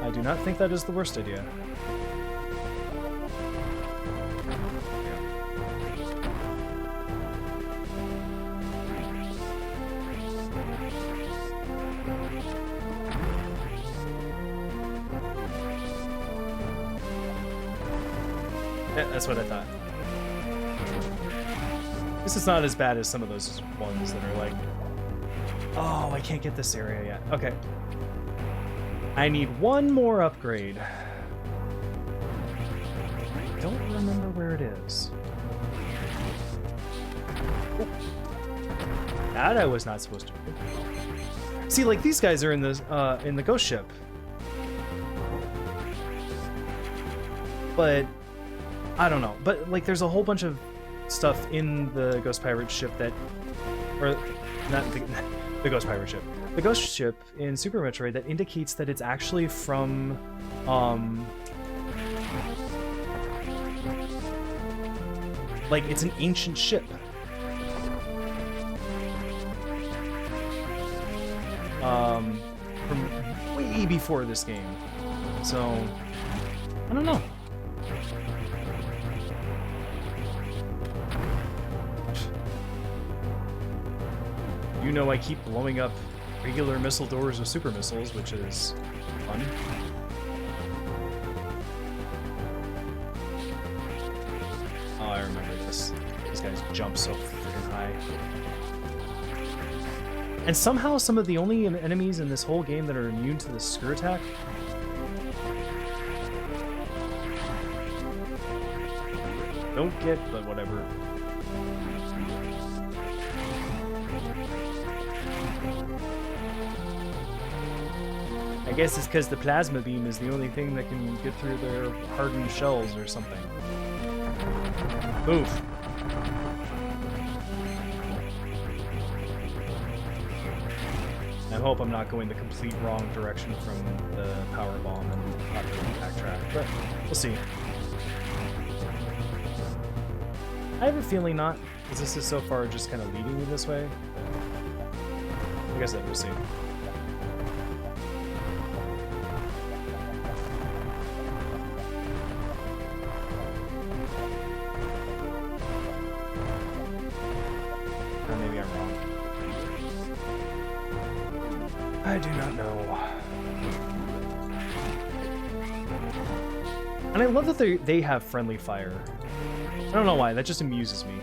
I do not think that is the worst idea. Yeah, that's what I thought. This is not as bad as some of those ones that are like, oh, I can't get this area yet. Okay. I need one more upgrade. I don't remember where it is. Oh. That I was not supposed to do. See, like, these guys are in the ghost ship. But I don't know. But like, there's a whole bunch of stuff in the Ghost Pirate ship that, or not the Ghost Pirate ship, the Ghost ship in Super Metroid that indicates that it's actually from, like, it's an ancient ship. From way before this game. So, I don't know. You know, I keep blowing up regular missile doors with super missiles, which is fun. Oh, I remember this. These guys jump so freaking high. And somehow some of the only enemies in this whole game that are immune to the screw attack. Don't get, but whatever. I guess it's because the plasma beam is the only thing that can get through their hardened shells or something. Move. I hope I'm not going the complete wrong direction from the power bomb and not the impact track, but we'll see. I have a feeling not, because this is so far just kind of leading me this way. But like I said, we'll see. Or maybe I'm wrong. I do not know. And I love that they have friendly fire. I don't know why, that just amuses me.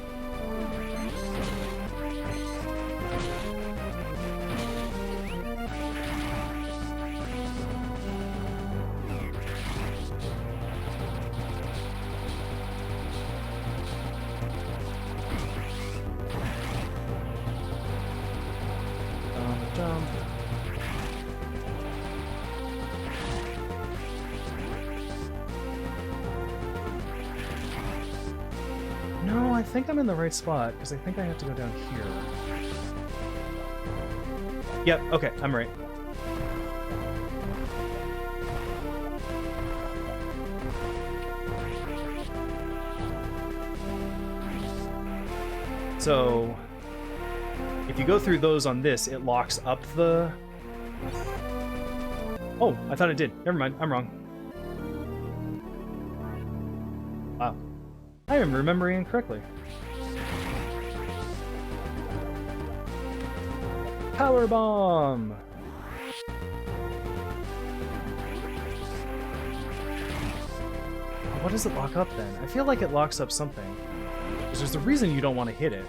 Jump. No, I think I'm in the right spot, because I think I have to go down here. Yep, okay, I'm right. So, if you go through those on this, it locks up the... Oh, I thought it did. Never mind, I'm wrong. Wow. I am remembering incorrectly. Power bomb! What does it lock up then? I feel like it locks up something. Because there's a reason you don't want to hit it.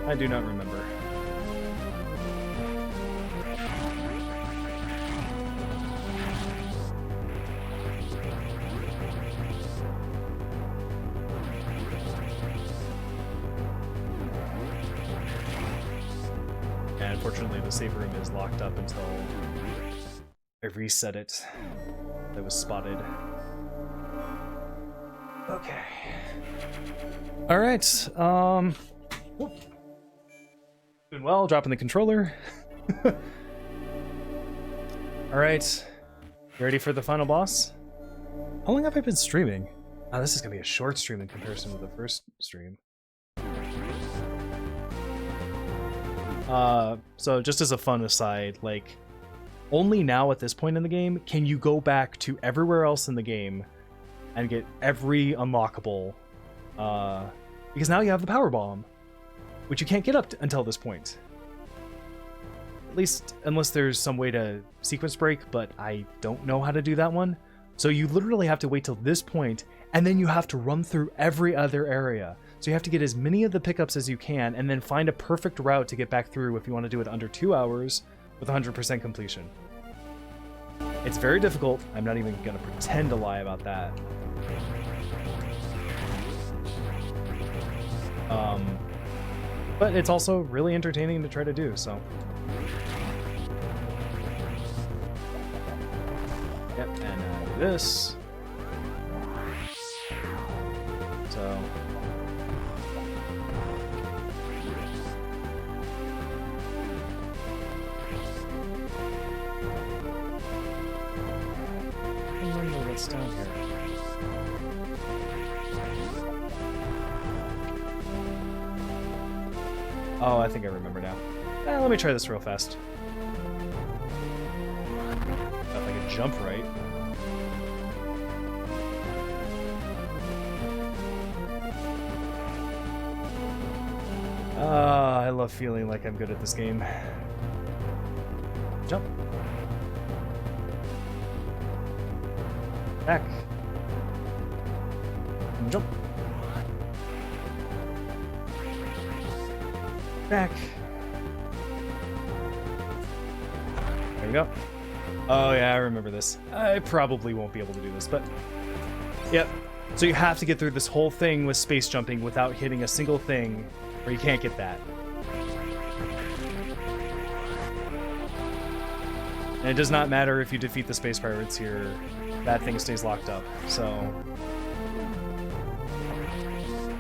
I do not remember. And unfortunately, the save room is locked up until I reset it. That was spotted. Okay. All right. Doing well, dropping the controller. Alright. Ready for the final boss? How long have I been streaming? Oh, this is gonna be a short stream in comparison to the first stream. So just as a fun aside, like, only now at this point in the game can you go back to everywhere else in the game and get every unlockable, because now you have the power bomb, which you can't get up until this point. At least, unless there's some way to sequence break, but I don't know how to do that one. So you literally have to wait till this point, and then you have to run through every other area. So you have to get as many of the pickups as you can, and then find a perfect route to get back through if you want to do it under 2 hours, with 100% completion. It's very difficult. I'm not even going to pretend to lie about that. But it's also really entertaining to try to do, so. Yep, and this. So. I don't remember what's down here. Oh, I think I remember now. Let me try this real fast. If I can jump right. I love feeling like I'm good at this game. Jump. Back. And jump. Back. There you go. Oh yeah, I remember this. I probably won't be able to do this, but yep. So you have to get through this whole thing with space jumping without hitting a single thing, or you can't get that. And it does not matter if you defeat the space pirates here, that thing stays locked up. So,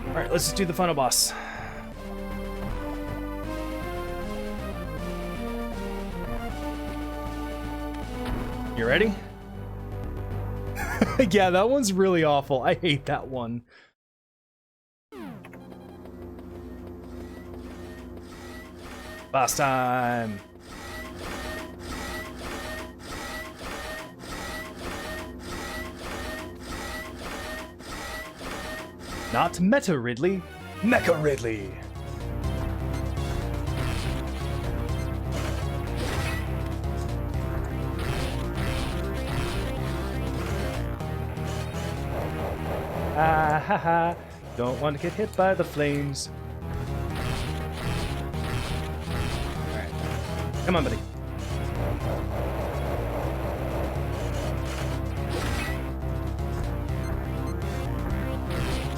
all right, let's just do the final boss. You ready? Yeah, that one's really awful. I hate that one. Boss time. Not Meta Ridley, Mecha Ridley. Ah ha ha, don't want to get hit by the flames. Alright, come on, buddy.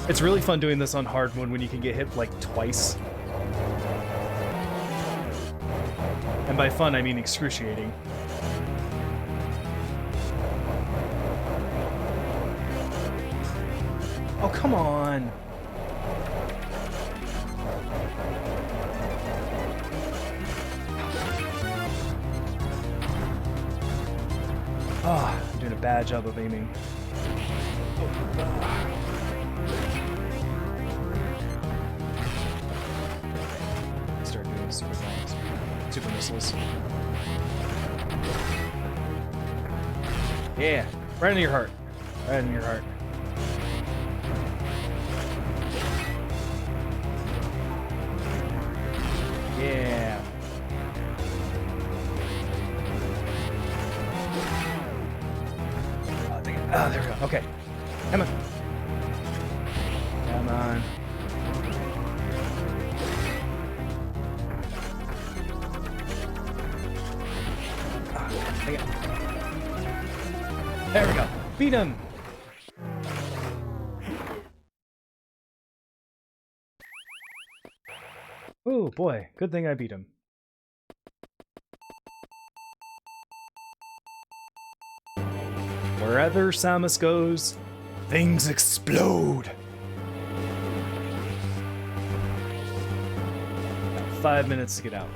It's really fun doing this on hard mode when you can get hit like twice. And by fun, I mean excruciating. Oh, come on. Oh, I'm doing a bad job of aiming. Start doing super missiles. Yeah, right in your heart. Right in your heart. Yeah. Oh, there we go. Okay. Come on. Come on. There we go. Beat him. Oh boy, good thing I beat him. Wherever Samus goes, things explode. Got 5 minutes to get out.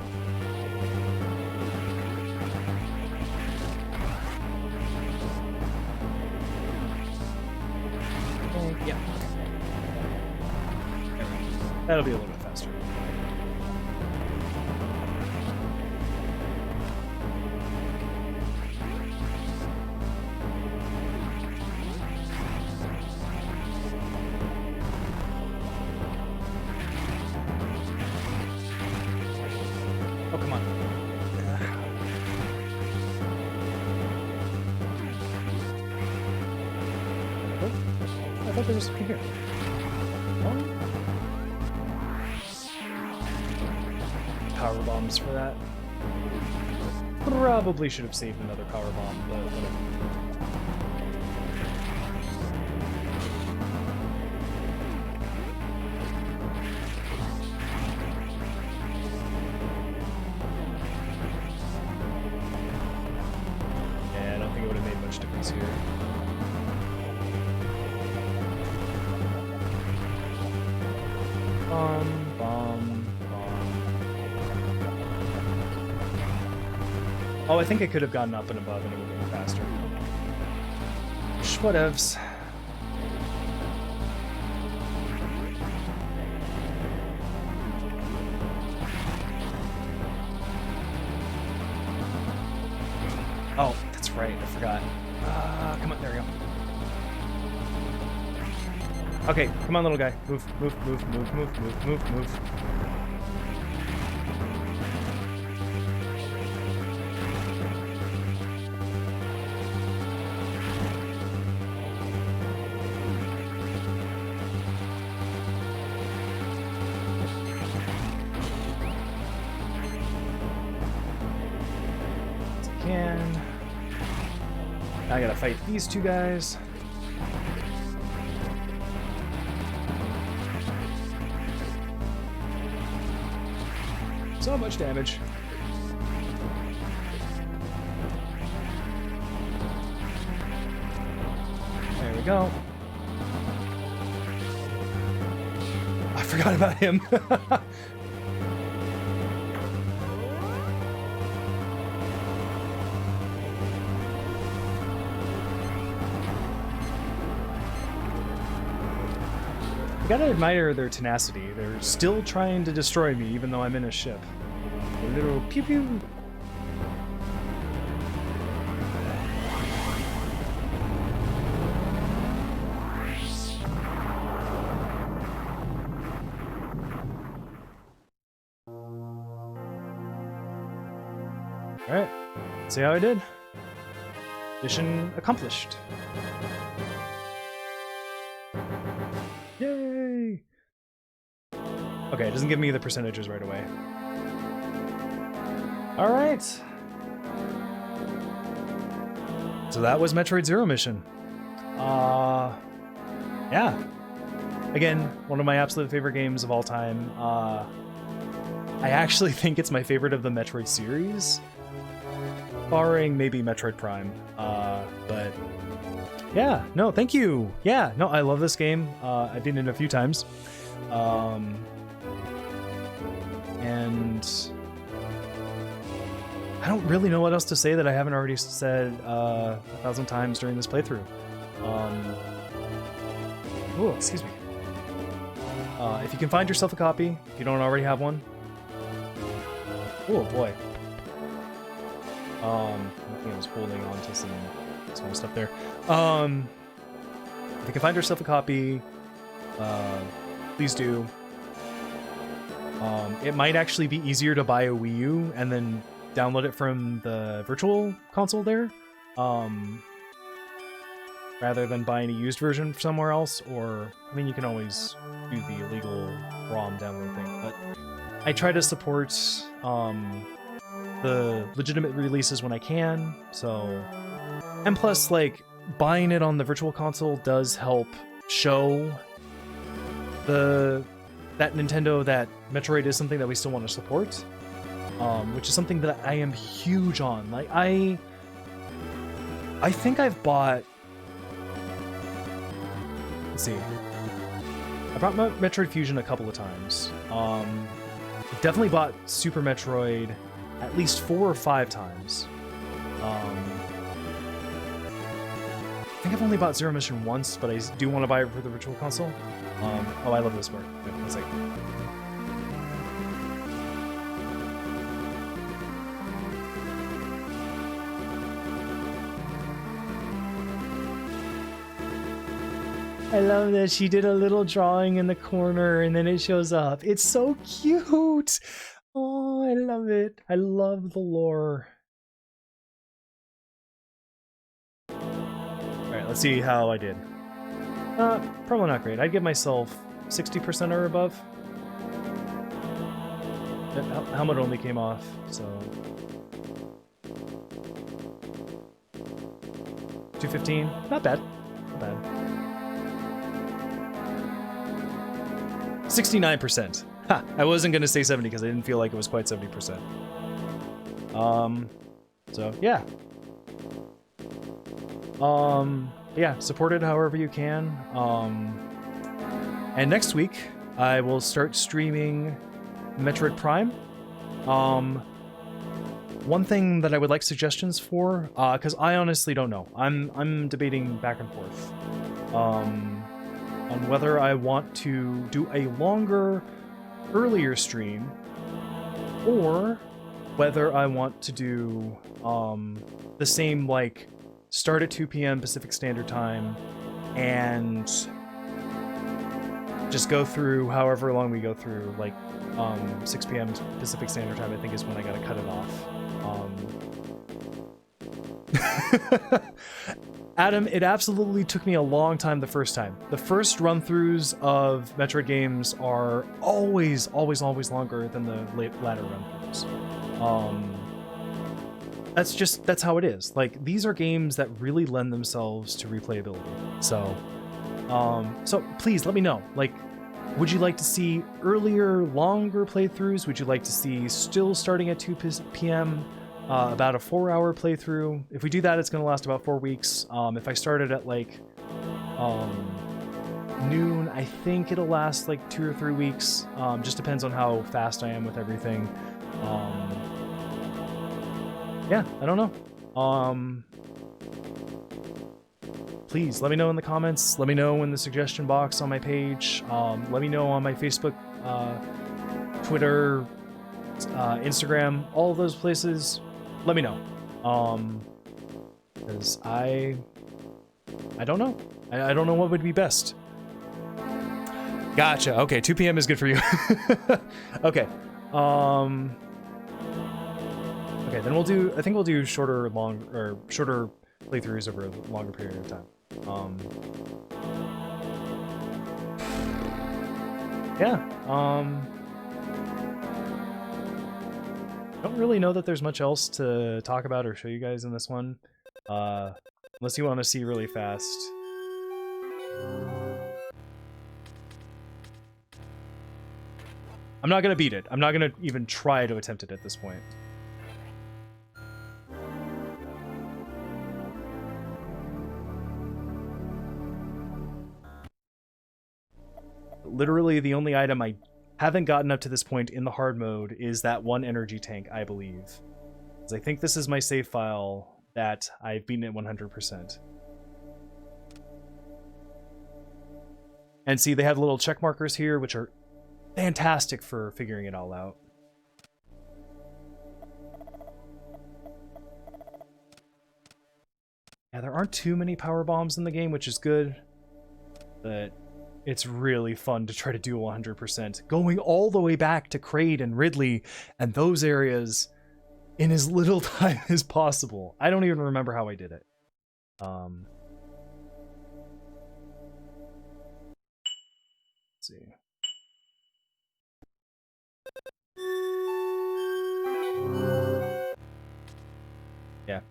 Yeah. That'll be a little bit faster. Oh, come on. Oh, I thought there was something here. Oh. Power bombs for that. Probably should have saved another power bomb, but whatever. Yeah, I don't think it would have made much difference here. Oh, I think I could have gotten up and above and it would have been faster. Whatevs. Oh, that's right, I forgot. Come on, there we go. Okay, come on, little guy. Move, move, move, move, move, move, move, move. I gotta fight these two guys. So much damage. There we go. I forgot about him. I gotta admire their tenacity. They're still trying to destroy me, even though I'm in a ship. A little pew pew. Alright, see how I did. Mission accomplished. Yay! Okay, it doesn't give me the percentages right away. Alright! So that was Metroid Zero mission. Yeah. Again, one of my absolute favorite games of all time. I actually think it's my favorite of the Metroid series. Barring maybe Metroid Prime. But yeah, no, thank you. Yeah, no, I love this game. I've beaten it a few times. And I don't really know what else to say that I haven't already said 1,000 times during this playthrough. Oh, excuse me. If you can find yourself a copy, if you don't already have one. Oh boy. I think I was holding on to some stuff there. If you can find yourself a copy, please do. It might actually be easier to buy a Wii U and then download it from the virtual console there, rather than buying a used version somewhere else. Or, I mean, you can always do the illegal ROM download thing, but I try to support the legitimate releases when I can, so... And plus, like, buying it on the virtual console does help show that Nintendo that Metroid is something that we still want to support, which is something that I am huge on. Like, I think I've bought... Let's see. I bought Metroid Fusion a couple of times. Definitely bought Super Metroid at least 4 or 5 times. I think I've only bought Zero Mission once, but I do want to buy it for the Virtual Console. Oh, I love this part. Wait, one second. I love that she did a little drawing in the corner and then it shows up. It's so cute! Oh, I love it. I love the lore. Alright, let's see how I did. Probably not great. I'd give myself 60% or above. The helmet only came off, so... 215. Not bad. Not bad. 69%. Ha! I wasn't gonna say 70 because I didn't feel like it was quite 70%. So yeah. Yeah, support it however you can. And next week I will start streaming Metroid Prime. One thing that I would like suggestions for, because I honestly don't know. I'm debating back and forth on whether I want to do a longer, earlier stream, or whether I want to do the same, like, start at 2 p.m. Pacific Standard Time and just go through however long we go through, like 6 p.m. Pacific Standard Time, I think is when I gotta cut it off. Adam, it absolutely took me a long time the first time. The first run-throughs of Metroid games are always longer than the latter run-throughs. That's how it is. Like, these are games that really lend themselves to replayability. So please let me know. Like, would you like to see earlier, longer playthroughs? Would you like to see still starting at 2 p.m.? About a 4-hour playthrough. If we do that, it's going to last about 4 weeks. If I started at like noon, I think it'll last like 2 or 3 weeks. Just depends on how fast I am with everything. Yeah, I don't know. Please let me know in the comments. Let me know in the suggestion box on my page. Let me know on my Facebook, Twitter, Instagram, all of those places. Let me know. Because I don't know. I don't know what would be best. Gotcha. Okay, 2 p.m. is good for you. Okay. Okay, then I think we'll do shorter playthroughs over a longer period of time. Yeah. I don't really know that there's much else to talk about or show you guys in this one. Unless you want to see really fast. I'm not gonna beat it. I'm not gonna even try to attempt it at this point. Literally, the only item I haven't gotten up to this point in the hard mode is that one energy tank, I believe. Because I think this is my save file that I've beaten at 100%. And see, they have little check markers here, which are fantastic for figuring it all out. Yeah, there aren't too many power bombs in the game, which is good. But it's really fun to try to do 100%. Going all the way back to Kraid and Ridley and those areas in as little time as possible. I don't even remember how I did it. Let's see. Yeah.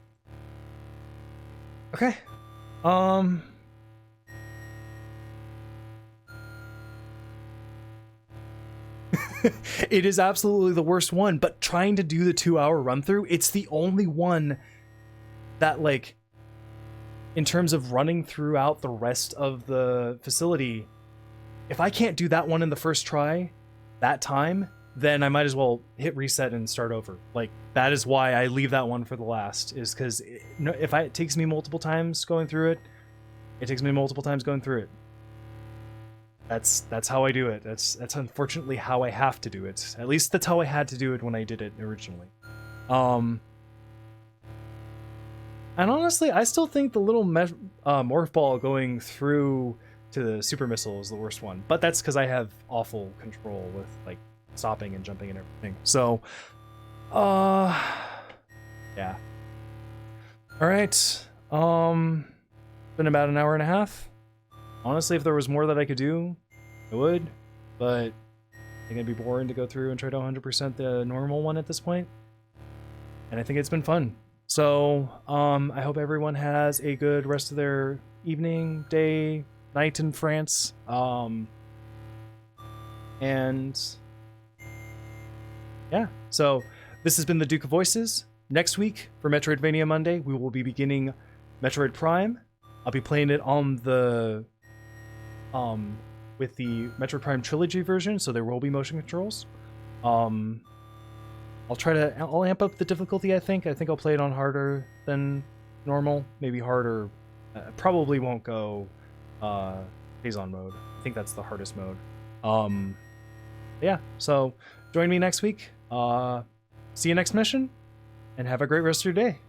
Okay. It is absolutely the worst one, but trying to do the 2-hour run through, it's the only one that, like, in terms of running throughout the rest of the facility, if I can't do that one in the first try, that time, then I might as well hit reset and start over. Like, that is why I leave that one for the last, is because if it takes me multiple times going through it, it takes me multiple times going through it. That's how I do it. That's unfortunately how I have to do it. At least that's how I had to do it when I did it originally. And honestly, I still think the little morph ball going through to the super missile is the worst one. But that's because I have awful control with, like, stopping and jumping and everything. So, yeah. All right. Been about an hour and a half. Honestly, if there was more that I could do, I would, but I think it'd be boring to go through and try to 100% the normal one at this point. And I think it's been fun. So, I hope everyone has a good rest of their evening, day, night in France. And yeah, so this has been the Duke of Voices. Next week for Metroidvania Monday, we will be beginning Metroid Prime. I'll be playing it on the with the Metroid Prime Trilogy version, so there will be motion controls. I'll amp up the difficulty. I think I'll play it on harder than normal, maybe harder. Probably won't go phase-on mode. I think that's the hardest mode. Yeah, so join me next week. See you next mission, and have a great rest of your day.